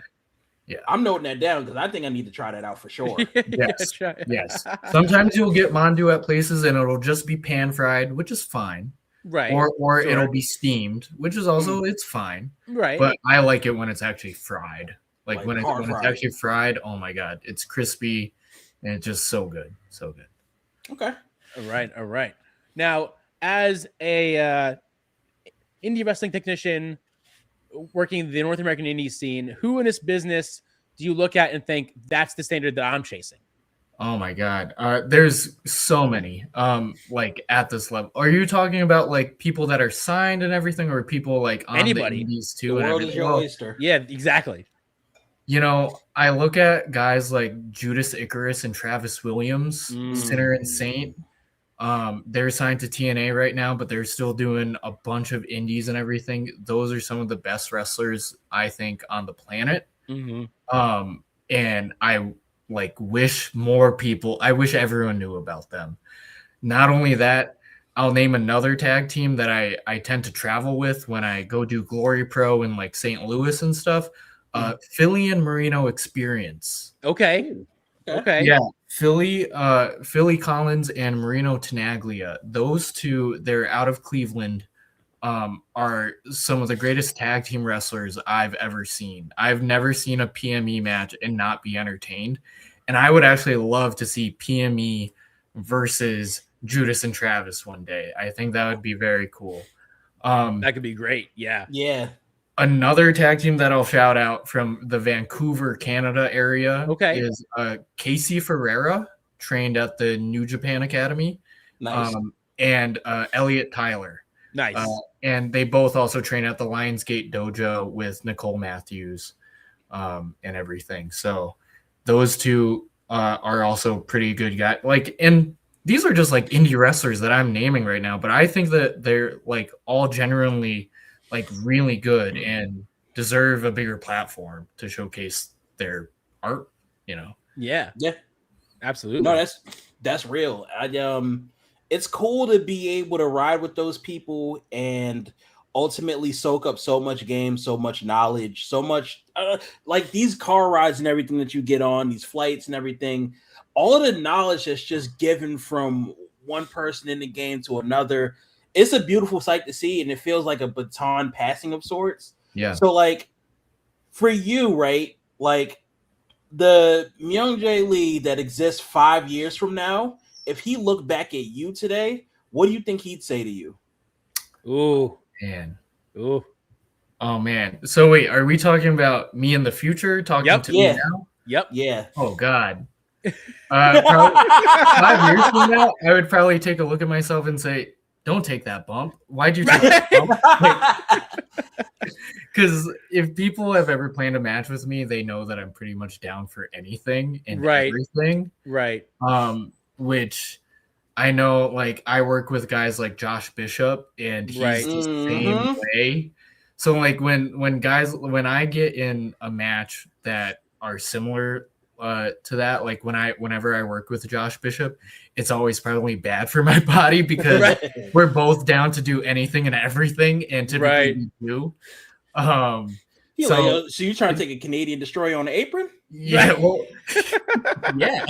E: Yeah.
C: I'm noting that down because I think I need to try that out for sure.
E: Yes. Yes. Sometimes you'll get mandu at places and it'll just be pan fried, which is fine.
B: Right.
E: Or it'll be steamed, which is also it's fine.
B: Right.
E: But I like it when it's actually fried. Like when it's actually fried, oh my god, it's crispy and it's just so good. So good.
C: Okay.
B: All right. Now, as a indie wrestling technician working the North American indie scene, who in this business do you look at and think that's the standard that I'm chasing?
E: Oh my god. There's so many like at this level. Are you talking about like people that are signed and everything, or people like on
B: anybody
E: the indies too?
C: The world is your oyster.
B: Yeah, exactly.
E: I look at guys like Judas Icarus and Travis Williams, Sinner and Saint. They're signed to TNA right now, but they're still doing a bunch of indies and everything. Those are some of the best wrestlers I think on the planet. Mm-hmm. And I wish more people, I wish everyone knew about them. Not only that, I'll name another tag team that I tend to travel with when I go do Glory Pro in like St. Louis and stuff. Philly and Marino Experience.
B: Okay. Okay.
E: Yeah, Philly Collins and Marino Tenaglia. Those two, they're out of Cleveland. Are some of the greatest tag team wrestlers I've ever seen. I've never seen a PME match and not be entertained. And I would actually love to see PME versus Judas and Travis one day. I think that would be very cool.
B: That could be great. Yeah.
C: Yeah.
E: Another tag team that I'll shout out from the Vancouver, Canada area is Casey Ferreira, trained at the New Japan Academy.
C: Nice.
E: And Elliot Tyler.
B: Nice.
E: And they both also train at the Lionsgate Dojo with Nicole Matthews and everything. So those two are also pretty good guys. Like, and these are just like indie wrestlers that I'm naming right now, but I think that they're like all genuinely like really good and deserve a bigger platform to showcase their art, you know?
B: Yeah.
C: Yeah.
B: Absolutely.
C: No, that's real. It's cool to be able to ride with those people and ultimately soak up so much game, so much knowledge, so much like these car rides and everything that you get on, these flights and everything, all of the knowledge that's just given from one person in the game to another. It's a beautiful sight to see, and it feels like a baton passing of sorts.
E: Yeah.
C: So like for you, right? Like the Myung-Jae Lee that exists 5 years from now, if he looked back at you today, what do you think he'd say to you?
B: Ooh,
E: man.
B: Ooh.
E: Oh man. So wait, are we talking about me in the future? Talking to me now?
B: Yep.
C: Yeah.
E: Oh God. Probably 5 years from now, I would probably take a look at myself and say, "Don't take that bump. Why'd you take that bump?" Because if people have ever planned a match with me, they know that I'm pretty much down for anything and everything.
B: Right.
E: Which I know, like, I work with guys like Josh Bishop, and he's the same way. So, like, when I get in a match that are similar to that, like whenever I work with Josh Bishop, it's always probably bad for my body because we're both down to do anything and everything, and typically we do.
C: So you're trying to take a Canadian destroyer on the apron?
E: Yeah, well, yeah.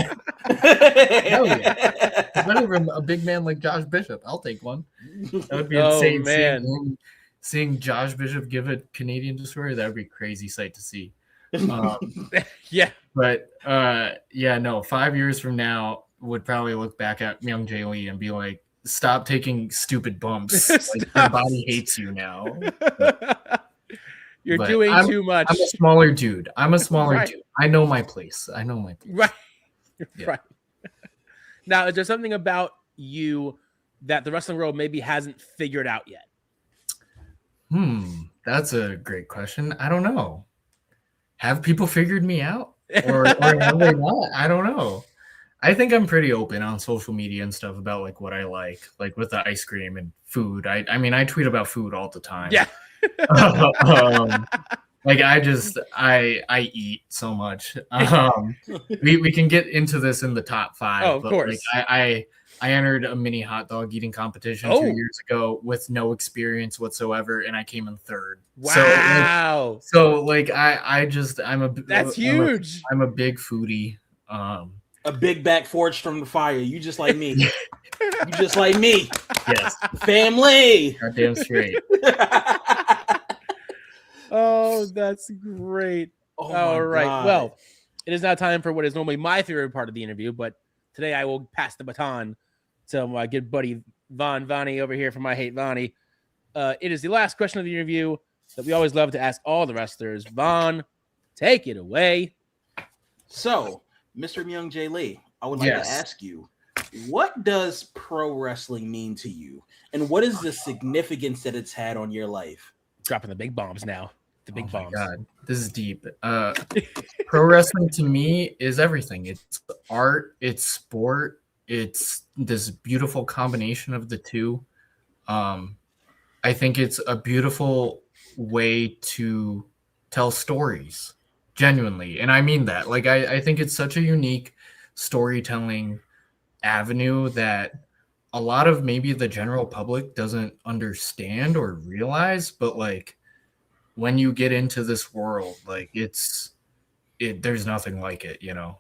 E: Hell yeah. Especially from a big man like Josh Bishop. I'll take one. That would be insane.
B: Man.
E: Seeing Josh Bishop give a Canadian destroyer, that would be a crazy sight to see.
B: Yeah.
E: But 5 years from now would probably look back at Myung-Jae Lee and be like, stop taking stupid bumps. Like, your body hates you now.
B: You're doing too much.
E: I'm a smaller dude. Dude. I know my place.
B: Right. Yeah. Right. Now, is there something about you that the wrestling world maybe hasn't figured out yet?
E: That's a great question. I don't know. Have people figured me out? Or have they not? I don't know. I think I'm pretty open on social media and stuff about like what I like with the ice cream and food. I mean, I tweet about food all the time.
B: Yeah.
E: Like I eat so much. We can get into this in the top 5.
B: Oh, of course.
E: Like I entered a mini hot dog eating competition 2 years ago with no experience whatsoever, and I came in 3rd.
B: Wow.
E: So that's
B: huge.
E: I'm a big foodie.
C: A big back forged from the fire. You just like me. You just like me.
E: Yes.
C: Family.
E: Goddamn straight.
B: Oh, that's great. All right. God. Well, it is now time for what is normally my favorite part of the interview, but today I will pass the baton to my good buddy Vonnie over here from I Hate Vonnie. It is the last question of the interview that we always love to ask all the wrestlers. Von, take it away.
C: So, Mr. Myung-Jae Lee, I would like to ask you, what does pro wrestling mean to you? And what is the significance that it's had on your life?
B: Dropping the big bombs now. The big bombs.
E: God, this is deep. Pro wrestling to me is everything. It's art, it's sport, it's this beautiful combination of the two. I think it's a beautiful way to tell stories, genuinely. And I mean that. Like, I think it's such a unique storytelling avenue that a lot of maybe the general public doesn't understand or realize, but like when you get into this world, like there's nothing like it, you know?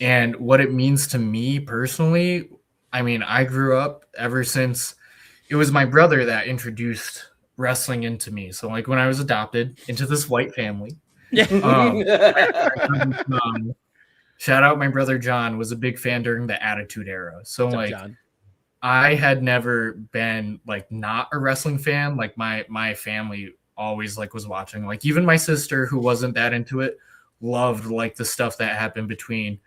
E: And what it means to me personally, I mean, I grew up ever since it was my brother that introduced wrestling into me. So like when I was adopted into this white family, um, shout out my brother John, was a big fan during the Attitude Era. So like
B: John?
E: I had never been like not a wrestling fan. Like my family always like was watching. Like even my sister, who wasn't that into it, loved like the stuff that happened between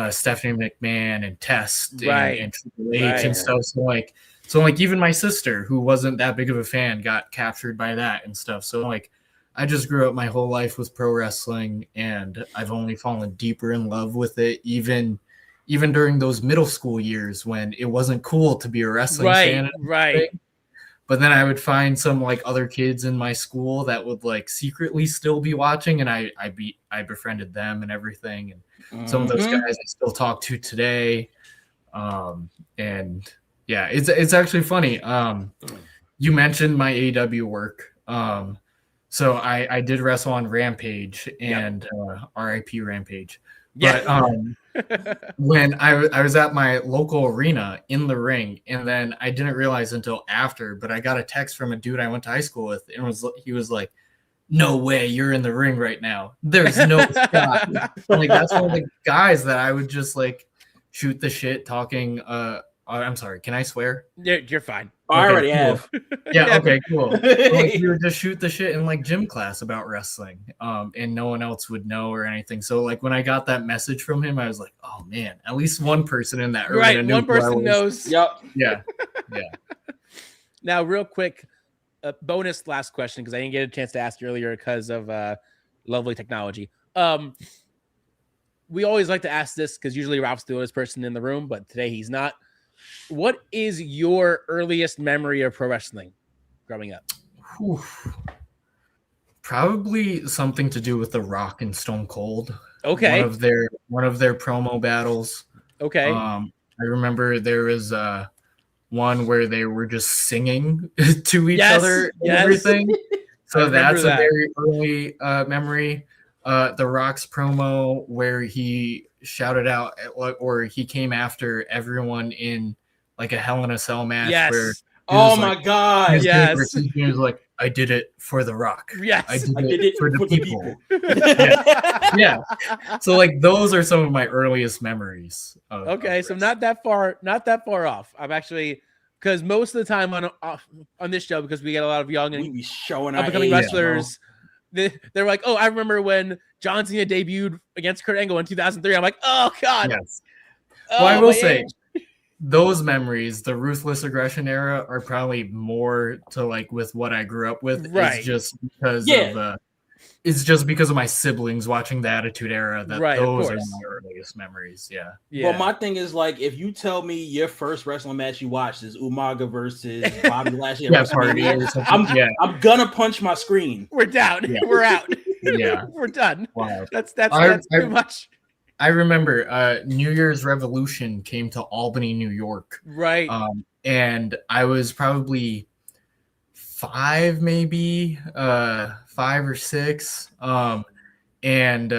E: Stephanie McMahon and Test and Triple H and stuff. So like even my sister, who wasn't that big of a fan, got captured by that and stuff. So like I just grew up my whole life with pro wrestling, and I've only fallen deeper in love with it, even during those middle school years when it wasn't cool to be a wrestling fan.
B: Right.
E: But then I would find some like other kids in my school that would like secretly still be watching, and I befriended them and everything. And some of those guys I still talk to today. And yeah, it's actually funny. You mentioned my AEW work. So I did wrestle on Rampage and RIP Rampage. But when I was at my local arena in the ring, and then I didn't realize until after, but I got a text from a dude I went to high school with, and he was like, "No way, you're in the ring right now. There's no shot." Like that's one of the guys that I would just like shoot the shit talking. I'm sorry, can I swear?
B: You're fine.
C: I already have.
E: Yeah, okay, cool. Like, we would just shoot the shit in like gym class about wrestling, and no one else would know or anything. So like when I got that message from him, I was like, oh man, at least one person in that arena knew
B: one person knows.
C: Yep.
E: Yeah.
B: Now, real quick, bonus last question, because I didn't get a chance to ask you earlier because of lovely technology. We always like to ask this because usually Ralph's the oldest person in the room, but today he's not. What is your earliest memory of pro wrestling growing up?
E: Whew. Probably something to do with The Rock and Stone Cold.
B: Okay.
E: One of their promo battles.
B: Okay.
E: I remember there was one where they were just singing to each other and everything. So that's a very early memory. The Rock's promo where he shouted out or he came after everyone in like a Hell in a Cell match.
B: Yes.
E: Where
C: my God.
E: Yes. He was like, I did it for The Rock.
B: Yes.
E: I did it for the people. Yeah. So like those are some of my earliest memories.
B: Okay. So not that far off. I'm actually, because most of the time on this show, because we get a lot of young and
C: we be showing
B: up-and-coming wrestlers, they're like, oh, I remember when John Cena debuted against Kurt Angle in 2003. I'm like, oh God.
E: Yes. Well, I will say those memories, the Ruthless Aggression era, are probably more to like with what I grew up with.
B: Right.
E: It's just because of my siblings watching the Attitude Era that those are my earliest memories. Yeah.
C: But my thing is like, if you tell me your first wrestling match you watched is Umaga versus Bobby Lashley, I'm gonna punch my screen.
B: We're down. Yeah. We're out.
E: Yeah.
B: We're done.
E: Wow.
B: That's too much.
E: I remember New Year's Revolution came to Albany, New York.
B: Right.
E: And I was probably 5 or 6. And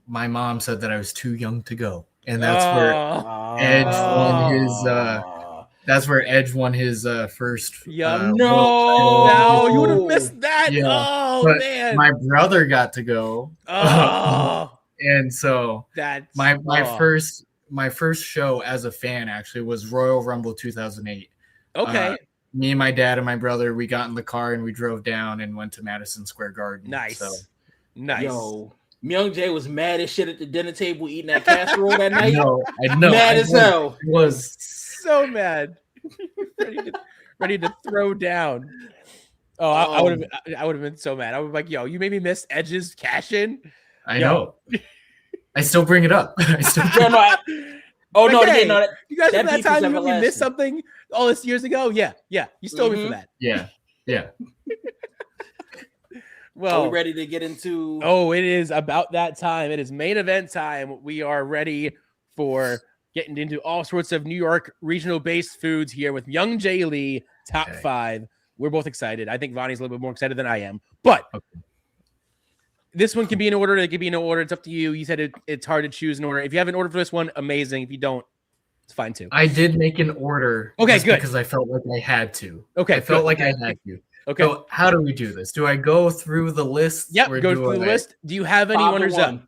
E: my mom said that I was too young to go. And that's where Edge won his first.
B: No, you would have missed that.
E: Yeah.
B: Oh, man.
E: My brother got to go. And so my first show as a fan actually was Royal Rumble 2008.
B: Okay.
E: Me and my dad and my brother, we got in the car and we drove down and went to Madison Square Garden.
B: Nice.
E: So.
B: Nice.
C: Yo, Myung-Jae was mad as shit at the dinner table eating that casserole that night.
E: I know.
C: Mad as hell.
E: He was
B: so mad. ready to throw down. Oh, I would have been so mad. I was like, yo, you made me miss Edge's cash in.
E: I know. I still bring it up.
B: You guys remember that time you missed something all this years ago? Yeah. You stole me for that.
E: Yeah.
C: Well, are we ready to get into?
B: Oh, it is about that time. It is main event time. We are ready for getting into all sorts of New York regional-based foods here with Myung-Jae Lee, top 5. We're both excited. I think Vonnie's a little bit more excited than I am, but This one can be in order. It can be in order. It's up to you. You said it's hard to choose an order. If you have an order for this one, amazing. If you don't, it's fine too.
E: I did make an order.
B: Okay,
E: just
B: good.
E: Because I felt like I had to.
B: Okay,
E: I felt
B: good.
E: like I had to.
B: Okay.
E: So how do we do this? Do I go through the list?
B: Yep. Go through the list. Do you have any runners up?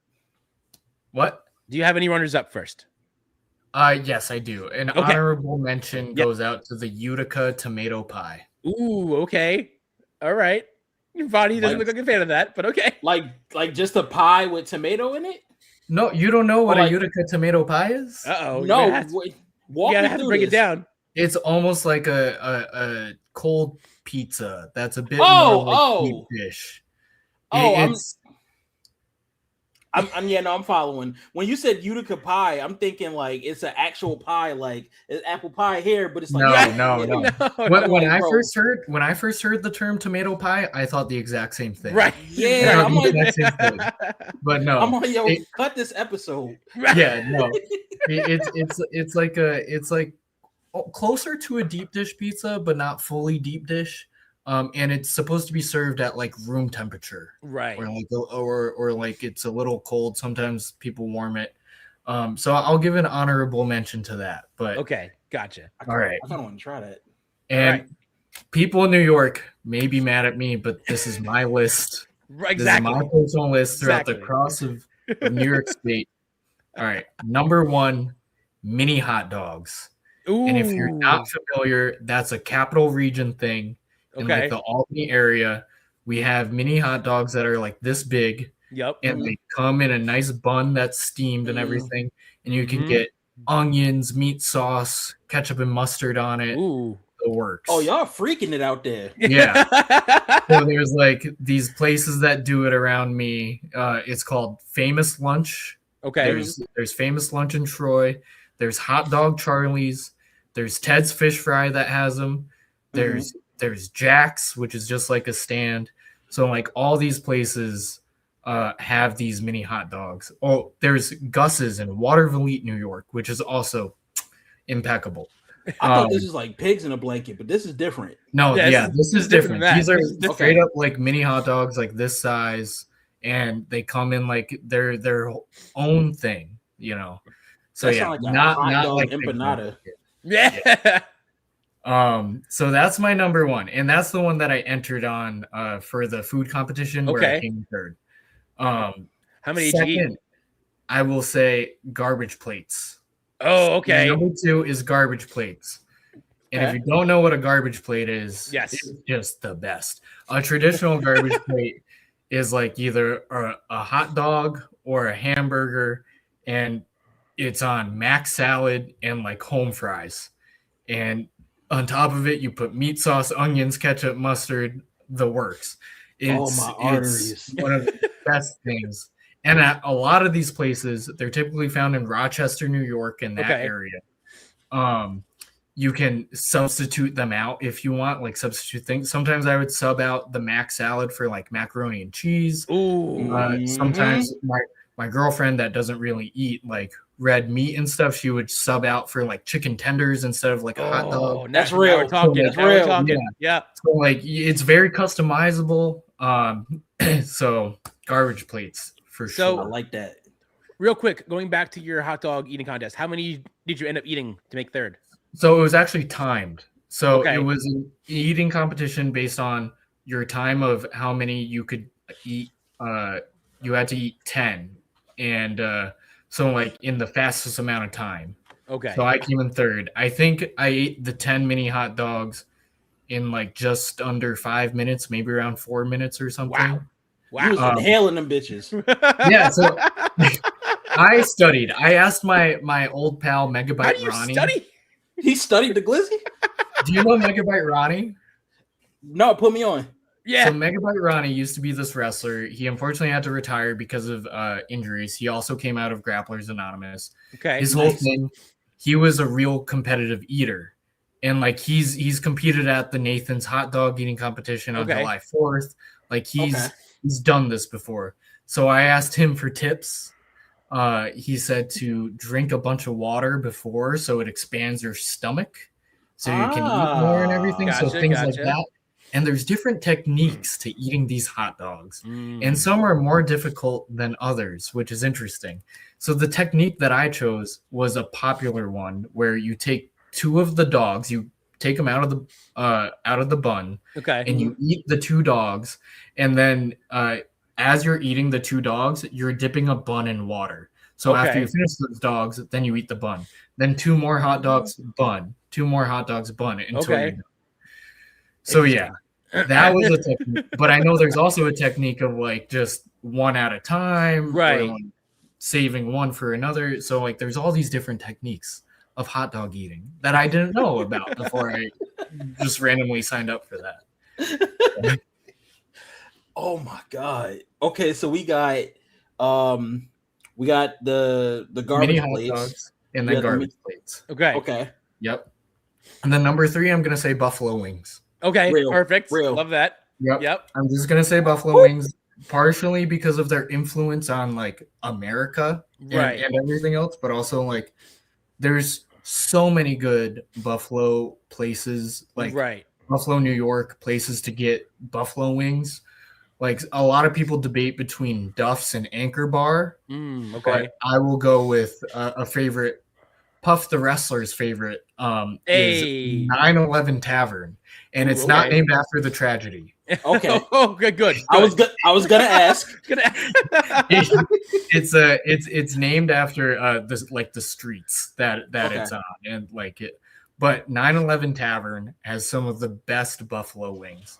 E: What?
B: Do you have any runners up first?
E: Yes, I do. An honorable mention goes out to the Utica tomato pie.
B: Ooh, okay. All right. Your body doesn't look like a fan of that, but okay.
C: Like just a pie with tomato in it?
E: No, you don't know what a Utica tomato pie is?
B: Uh-oh.
C: No,
B: walk me through break it down.
E: It's almost like a cold pizza that's a bit more like deep dish.
C: I'm following. When you said Utica pie, I'm thinking like it's an actual pie, like it's apple pie here, but it's like
E: no. When I first heard the term tomato pie, I thought the exact same thing.
B: Right?
C: Yeah, I'm like,
E: but no,
C: I'm like, cut this episode.
E: Yeah, no, it's like closer to a deep dish pizza, but not fully deep dish. And it's supposed to be served at like room temperature,
B: right?
E: Or like it's a little cold. Sometimes people warm it. So I'll give an honorable mention to that. But
B: okay, gotcha.
E: All right,
C: I kind of want to try that.
E: And people in New York may be mad at me, but this is my list.
B: Exactly.
E: This is my personal list throughout the cross of New York State. All right, number 1, mini hot dogs.
B: Ooh.
E: And if you're not familiar, that's a capital region thing. In like the Albany area, we have mini hot dogs that are like this big.
B: Yep.
E: And they come in a nice bun that's steamed and everything. And you can get onions, meat sauce, ketchup and mustard on it.
B: Ooh.
E: The works.
C: Oh, y'all freaking it out there.
E: Yeah. So there's like these places that do it around me. It's called Famous Lunch.
B: Okay.
E: There's Famous Lunch in Troy. There's Hot Dog Charlie's. There's Ted's Fish Fry that has them. There's Jack's, which is just like a stand. So like all these places have these mini hot dogs. Oh, there's Gus's in Waterville, New York, which is also impeccable.
C: I thought this is like pigs in a blanket, but this is different.
E: No, this is different. These are straight up like mini hot dogs, like this size, and they come in like their own thing, you know. So
C: that
E: yeah,
C: like
E: not like
C: empanada.
B: Yeah.
E: So that's my number 1, and that's the one that I entered on for the food competition where I came third.
B: How many
E: second,
B: did you eat?
E: I will say garbage plates.
B: Oh, okay.
E: Number 2 is garbage plates. And if you don't know what a garbage plate is, it's just the best. A traditional garbage plate is like either a hot dog or a hamburger, and it's on mac salad and like home fries. And on top of it, you put meat sauce, onions, ketchup, mustard, the works. It's one of the best things. And at a lot of these places, they're typically found in Rochester, New York, in that area. You can substitute them out if you want, like substitute things. Sometimes I would sub out the mac salad for like macaroni and cheese.
B: Ooh.
E: Sometimes my girlfriend that doesn't really eat like red meat and stuff, she would sub out for like chicken tenders instead of like a hot dog.
B: That's real. We're talking.
E: That's
B: real. Yeah.
E: So like it's very customizable. So garbage plates for sure.
C: I like that.
B: Real quick, going back to your hot dog eating contest, how many did you end up eating to make third?
E: So it was actually timed. So it was an eating competition based on your time of how many you could eat. You had to eat 10. And so like in the fastest amount of time.
B: Okay.
E: So I came in third. I think I ate the 10 mini hot dogs in like just under 5 minutes, maybe around 4 minutes or something.
C: Wow. You was inhaling them bitches.
E: Yeah. So I studied. I asked my old pal Megabyte
B: How do you
E: Ronnie.
B: Study?
C: He studied the glizzy?
E: Do you know Megabyte Ronnie?
C: No, put me on.
B: Yeah.
E: So Megabyte Ronnie used to be this wrestler. He unfortunately had to retire because of injuries. He also came out of Grapplers Anonymous.
B: Okay.
E: His whole thing, he was a real competitive eater. And like he's competed at the Nathan's hot dog eating competition on July 4th. Like he's done this before. So I asked him for tips. He said to drink a bunch of water before so it expands your stomach so you can eat more and everything.
B: Gotcha,
E: so things like that. And there's different techniques to eating these hot dogs.
B: Mm.
E: And some are more difficult than others, which is interesting. So the technique that I chose was a popular one where you take two of the dogs, you take them out of the bun,
B: Okay.
E: and you eat the two dogs, and then as you're eating the two dogs, you're dipping a bun in water. So after you finish those dogs, then you eat the bun. Then two more hot dogs, bun. Two more hot dogs, bun until you're done. So yeah, that was a technique. But I know there's also a technique of like just one at a time,
B: right?
E: Or like saving one for another. So like there's all these different techniques of hot dog eating that I didn't know about before I just randomly signed up for that.
C: Oh my god. Okay, so we got the garbage
E: mini
C: plates
E: hot dogs and then garbage plates.
B: Okay.
E: Yep. And then number 3, I'm gonna say buffalo wings.
B: Okay. Perfect.
C: Real.
B: Love that. Yep.
E: I'm just gonna say buffalo wings, partially because of their influence on like America and everything else, but also like there's so many good buffalo places, like Buffalo, New York, places to get buffalo wings. Like a lot of people debate between Duff's and Anchor Bar.
B: Okay.
E: But I will go with a favorite, Puff the Wrestler's favorite is 9/11 Tavern. And it's not named after the tragedy.
C: Okay.
B: Oh, good.
C: I was gonna ask.
E: It's named after the streets that it's on, and like it. But 9/11 Tavern has some of the best buffalo wings.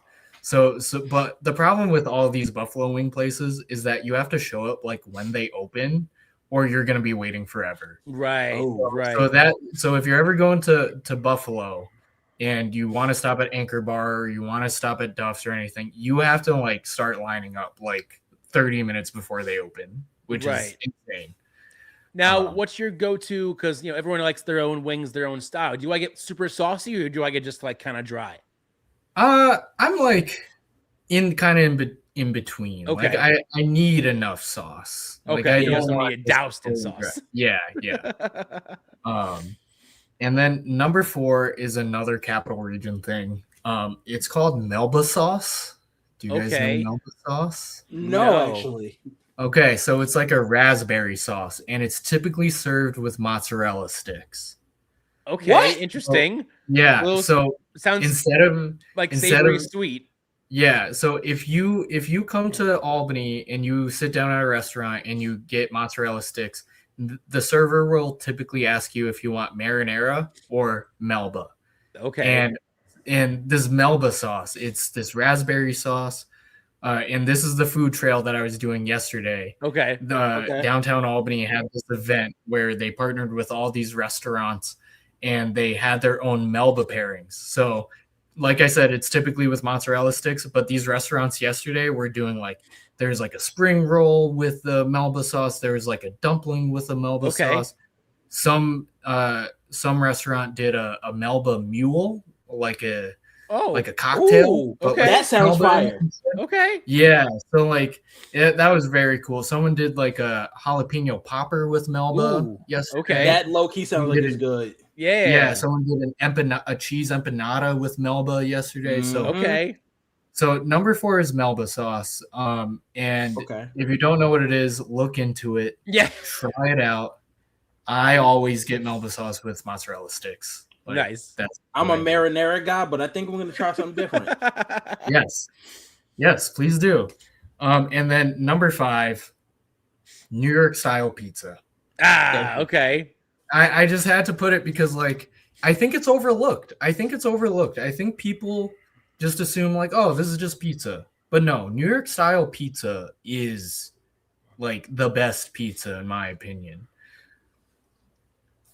E: But the problem with all these buffalo wing places is that you have to show up like when they open, or you're gonna be waiting forever.
B: Right.
E: So if you're ever going to Buffalo, and you want to stop at Anchor Bar or you want to stop at Duff's or anything, you have to like start lining up like 30 minutes before they open, which is insane.
B: Now, what's your go-to? Because everyone likes their own wings, their own style. Do I get super saucy or do I get just like kind of dry?
E: I'm like in between.
B: Okay.
E: Like I need enough sauce.
B: Okay.
E: Like, I
B: you
E: don't
B: also
E: want
B: need doused in sauce.
E: Yeah. And then number 4 is another Capital Region thing. It's called Melba sauce. Do you guys know Melba sauce?
C: No, actually.
E: Okay, so it's like a raspberry sauce, and it's typically served with mozzarella sticks.
B: Okay, interesting.
E: So
B: sounds
E: instead of
B: savory sweet.
E: Yeah, so if you come to Albany and you sit down at a restaurant and you get mozzarella sticks, the server will typically ask you if you want marinara or Melba.
B: Okay.
E: And this Melba sauce, it's this raspberry sauce. And this is the food trail that I was doing yesterday.
B: Okay.
E: Downtown Albany had this event where they partnered with all these restaurants and they had their own Melba pairings. So like I said, it's typically with mozzarella sticks, but these restaurants yesterday were doing like, there's like a spring roll with the Melba sauce. There's like a dumpling with a Melba sauce. Some restaurant did a Melba mule, like a cocktail.
C: Ooh, that sounds fire.
B: Okay.
E: Yeah. So like that was very cool. Someone did like a jalapeno popper with Melba yesterday.
B: Okay.
C: That low key sounds like it's good.
B: Yeah.
E: Yeah. Someone did a cheese empanada with Melba yesterday. So number 4 is Melba sauce. And if you don't know what it is, look into it.
B: Yeah.
E: Try it out. I always get Melba sauce with mozzarella sticks. Like,
B: nice.
C: I'm a marinara guy, but I think we're going to try something different.
E: Yes, please do. And then number 5, New York style pizza.
B: Okay.
E: I just had to put it because like I think it's overlooked. I think people just assume like, oh, this is just pizza. But no, New York style pizza is like the best pizza in my opinion.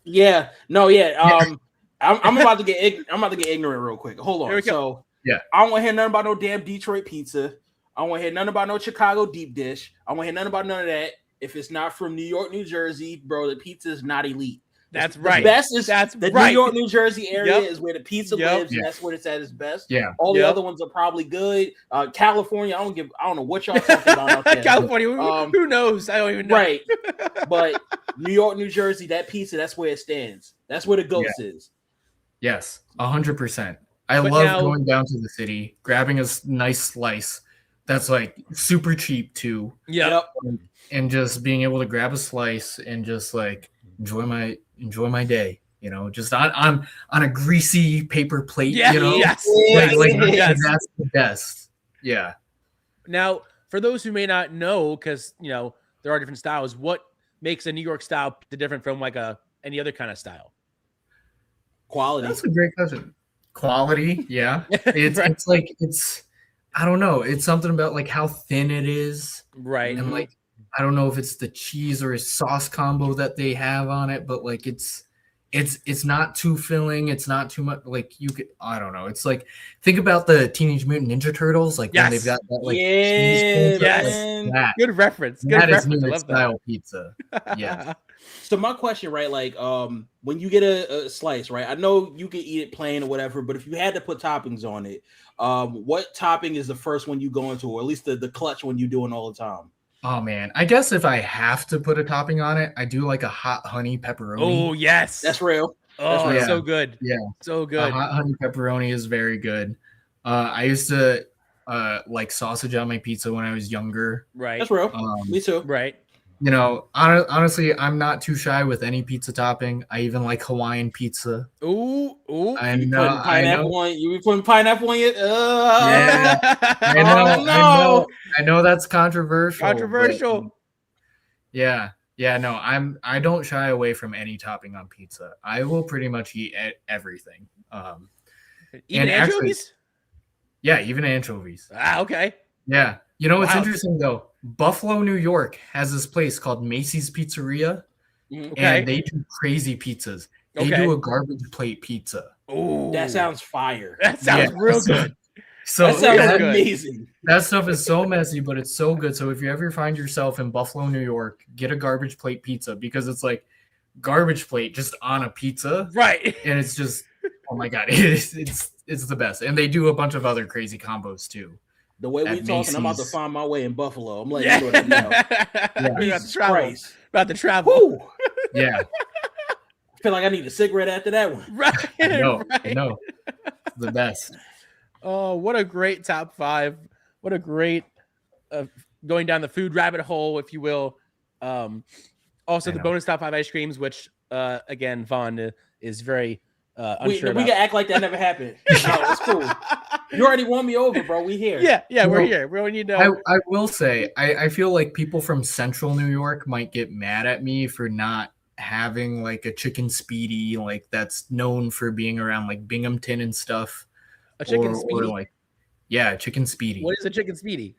C: Yeah. I'm about to get ignorant real quick. Hold on. So I don't want to hear nothing about no damn Detroit pizza. I don't want to hear nothing about no Chicago deep dish. I don't want to hear nothing about none of that. If it's not from New York, New Jersey, bro, the pizza is not elite.
B: That's right.
C: The best is New York, New Jersey area is where the pizza lives, and that's where it's at its best.
E: Yeah.
C: All the other ones are probably good. California, I don't know what y'all talking about out there.
B: California, who knows? I don't even know.
C: Right. But New York, New Jersey, that pizza, that's where it stands. That's where the ghost is.
E: Yes, 100%. I
B: But
E: love
B: now-
E: going down to the city, grabbing a nice slice that's like super cheap too.
B: Yep.
E: And just being able to grab a slice and just like enjoy my day, you know, just on a greasy paper plate,
B: Yeah,
E: you know.
B: yes,
E: Like
B: yes.
E: that's the best. Yeah.
B: Now, for those who may not know, because you know there are different styles, what makes a New York style pizza different from like any other kind of style?
C: Quality.
E: That's a great question. Quality, yeah. It's
B: Right.
E: it's like I don't know. It's something about like how thin it is.
B: Right.
E: And like I don't know if it's the cheese or sauce combo that they have on it, but like it's not too filling. It's not too much. Like you could, I don't know. It's like think about the Teenage Mutant Ninja Turtles, like when they've got that like cheese pizza,
B: yes.
E: like that.
B: Good reference. Good
E: That is
B: reference.
E: New
B: I
E: York
B: love
E: style pizza. Yeah.
C: So my question, right? Like, when you get a slice, right? I know you can eat it plain or whatever, but if you had to put toppings on it, what topping is the first one you go into, or at least the clutch one you doing all the time?
E: Oh man, I guess if I have to put a topping on it, I do like a hot honey pepperoni.
B: Oh yes,
C: That's real.
B: Oh,
C: real.
B: it's so good.
E: Yeah,
B: so
E: a
B: good.
E: hot honey pepperoni is very good. I used to like sausage on my pizza when I was younger.
B: Right.
C: That's real. Me too.
B: Right.
E: You know, honestly, I'm not too shy with any pizza topping. I even like Hawaiian pizza.
B: Ooh.
E: I
C: You be
E: know.
C: putting pineapple on. You be putting pineapple on it.
E: Yeah. I know that's controversial.
B: Controversial.
E: But, yeah. No, I don't shy away from any topping on pizza. I will pretty much eat everything.
B: Even anchovies?
E: Yeah, even anchovies.
B: Ah, okay.
E: Yeah. You know what's
B: Wow.
E: interesting though? Buffalo, New York has this place called Macy's Pizzeria.
B: Okay.
E: And they do crazy pizzas. They do a garbage plate pizza.
B: Ooh.
C: That sounds fire.
B: That sounds real good.
E: So
C: that sounds
B: good.
C: amazing.
E: That stuff is so messy, but it's so good. So if you ever find yourself in Buffalo, New York, get a garbage plate pizza because it's like garbage plate just on a pizza.
B: Right.
E: And it's just, oh my God, it's the best. And they do a bunch of other crazy combos too.
C: The way we talking, I'm about to
E: Macy's.
C: find my way in Buffalo. I'm letting you know.
B: We're about to travel.
C: Christ.
B: About to travel.
C: Woo.
E: Yeah.
C: I feel like I need a cigarette after that one.
B: Right.
E: No,
B: right.
E: no. It's the best.
B: Oh, what a great top five. What a great going down the food rabbit hole, if you will. Also, the bonus top five ice creams, which, again, Vaughn is very unsure
C: we
B: about.
C: can act like that never happened. No, it's cool. You already won me over, bro. We here.
B: Yeah, we're here. We only need to know.
E: I will say, I feel like people from central New York might get mad at me for not having like a chicken speedy, like that's known for being around like Binghamton and stuff.
B: A chicken
E: or
B: speedy?
E: like, yeah, chicken speedy.
B: What is a chicken speedy?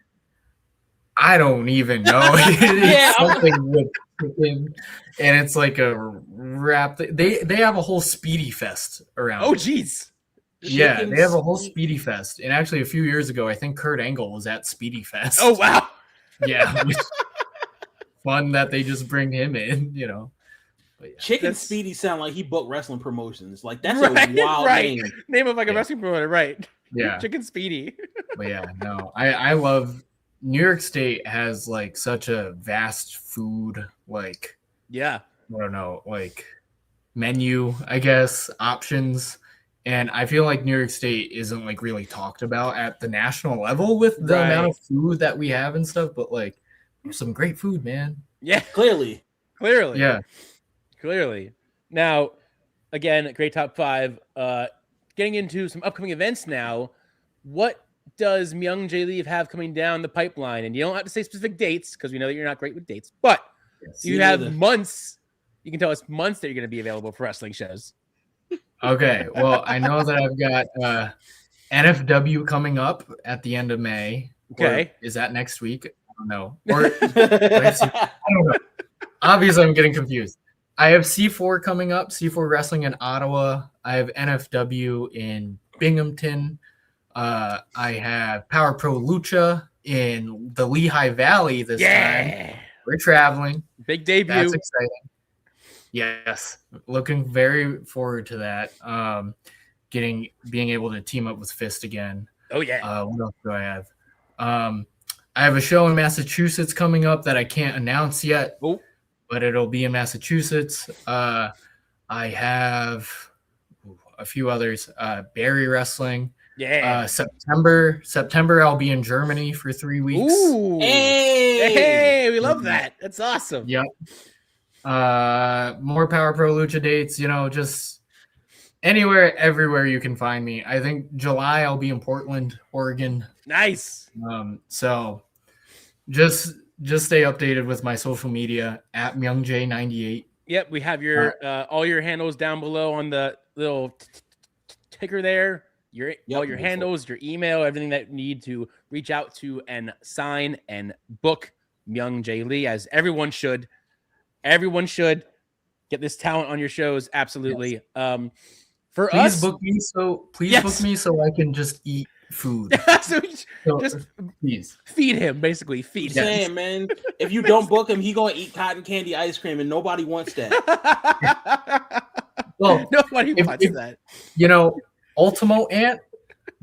E: I don't even know. It's something with chicken, and it's like a wrap. They have a whole Speedy Fest around.
B: Oh, geez.
E: Yeah, they have a whole Speedy Fest. And actually, a few years ago, I think Kurt Angle was at Speedy Fest.
B: Oh, wow.
E: Yeah. Fun that they just bring him in, you know.
C: Yeah. Chicken Speedy sound like he booked wrestling promotions. Like that's a wild name.
B: Name of like a wrestling promoter, right?
E: Yeah.
B: Chicken Speedy.
E: But yeah, no. I love New York State has like such a vast food, like I don't know, like menu, I guess, options. And I feel like New York State isn't like really talked about at the national level with the amount of food that we have and stuff, but like there's some great food, man.
B: Yeah.
C: Clearly.
E: Yeah.
B: Clearly. Now, again, great top five. Getting into some upcoming events now. What does Myung-Jae Lee have coming down the pipeline? And you don't have to say specific dates because we know that you're not great with dates, but you have months. You can tell us months that you're going to be available for wrestling shows.
E: Okay. Well, I know that I've got NFW coming up at the end of May.
B: Okay.
E: Or is that next week? I don't know. Or I don't know. Obviously, I'm getting confused. I have C4 coming up, C4 Wrestling in Ottawa. I have NFW in Binghamton. I have Power Pro Lucha in the Lehigh Valley this time. We're traveling.
B: Big debut.
E: That's exciting. Yes. Looking very forward to that. Being able to team up with F.I.S.T again.
B: Oh, yeah.
E: What else do I have? I have a show in Massachusetts coming up that I can't announce yet.
B: Oh. But
E: it'll be in Massachusetts. I have a few others. Barry Wrestling.
B: Yeah.
E: September, I'll be in Germany for 3 weeks.
B: Ooh. Hey, we love that. That's awesome.
E: Yep. More Power Pro Lucha dates, just anywhere, everywhere you can find me. I think July I'll be in Portland, Oregon.
B: Nice.
E: So just stay updated with my social media at Myung-Jae98.
B: Yep, we have your all your handles down below on the little ticker there. All your handles, your email, everything that you need to reach out to and sign and book Myung-Jae Lee, as everyone should. Everyone should get this talent on your shows. Absolutely.
E: Yes.
B: For
E: please
B: us,
E: book me so I can just eat food.
B: Just
E: please
B: feed him, basically. Feed him.
C: Saying, man, if you don't book him, he gonna eat cotton candy ice cream, and nobody wants that.
E: Well,
B: nobody wants that.
E: Ultimo Ant.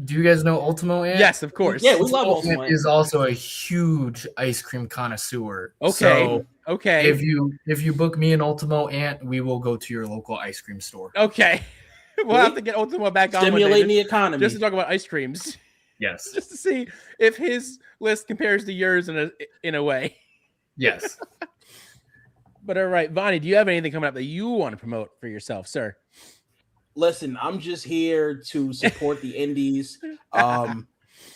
E: Do you guys know Ultimo Ant?
B: Yes, of course.
C: Yeah, we love Ultimo
E: Ant. Is also a huge ice cream connoisseur.
B: Okay.
E: So
B: okay.
E: If you book me an Ultimo Ant, we will go to your local ice cream store.
B: Okay. We'll have to get Ultimo back on.
C: Stimulating the economy.
B: Just to talk about ice creams.
E: Yes.
B: Just to see if his list compares to yours in a way.
E: Yes.
B: But all right, Vonnie, do you have anything coming up that you want to promote for yourself, sir?
C: Listen, I'm just here to support the indies.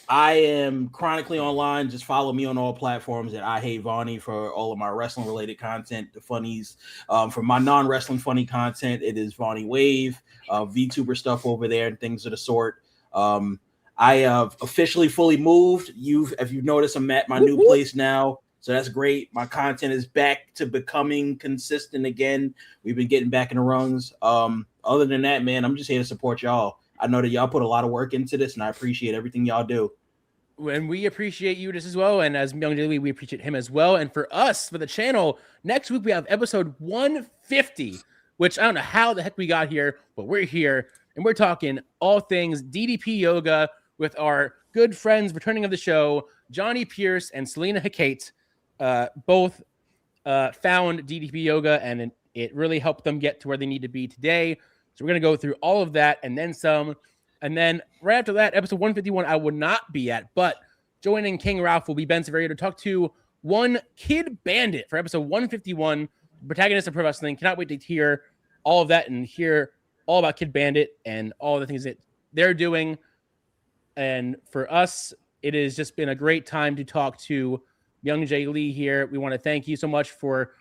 C: I am chronically online. Just follow me on all platforms at I Hate Vonnie for all of my wrestling related content, the funnies. For my non-wrestling funny content, it is Vonnie Wave, VTuber stuff over there and things of the sort. I have officially fully moved. If you've noticed, I'm at my new place now. So that's great. My content is back to becoming consistent again. We've been getting back in the runs. Other than that, man, I'm just here to support y'all. I know that y'all put a lot of work into this, and I appreciate everything y'all do.
B: And we appreciate you just as well. And as Myung-Jae Lee, we appreciate him as well. And for us, for the channel, next week we have episode 150, which I don't know how the heck we got here, but we're here. And we're talking all things DDP yoga with our good friends returning of the show, Johnny Pierce and Selena Hecate. Both found DDP yoga, and it really helped them get to where they need to be today. So we're going to go through all of that and then some. And then right after that, episode 151, I will not be at, but joining King Ralph will be Ben Severio to talk to one Kid Bandit for episode 151, protagonist of pro wrestling. Cannot wait to hear all of that and hear all about Kid Bandit and all the things that they're doing. And for us, it has just been a great time to talk to Myung-Jae Lee here. We want to thank you so much for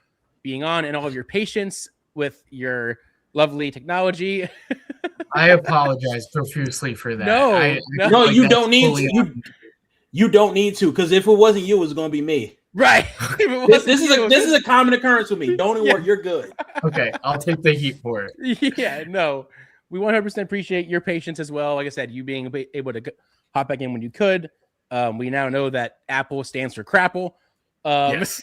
B: being on and all of your patience with your lovely technology.
E: I apologize profusely for that.
C: No, you don't need to. You don't need to, because if it wasn't you, it was going to be me.
B: Right.
C: This is a common occurrence with me. Don't even worry. You're good.
E: Okay, I'll take the heat for it.
B: Yeah, no. We 100% appreciate your patience as well. Like I said, you being able to hop back in when you could. We now know that Apple stands for Crapple.
E: Yes.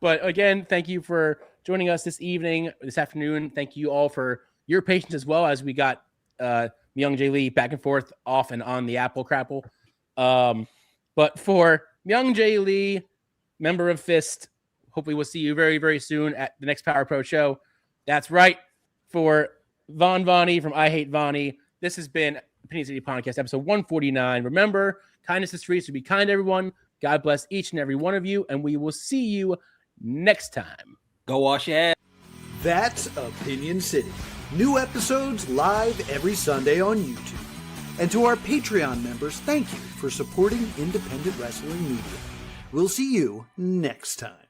B: But again, thank you for joining us this afternoon. Thank you all for your patience as well, as we got Myung-Jae Lee back and forth off and on the Apple Crapple. But for Myung-Jae Lee, member of F.I.S.T, hopefully we'll see you very, very soon at the next Power Pro show. That's right. For Vonnie from I Hate Vonnie, this has been Opinion City Podcast, episode 149. Remember, kindness is free, so be kind to everyone. God bless each and every one of you, and we will see you next time.
C: Go wash your ass.
A: That's Opinion City. New episodes live every Sunday on YouTube. And to our Patreon members, thank you for supporting independent wrestling media. We'll see you next time.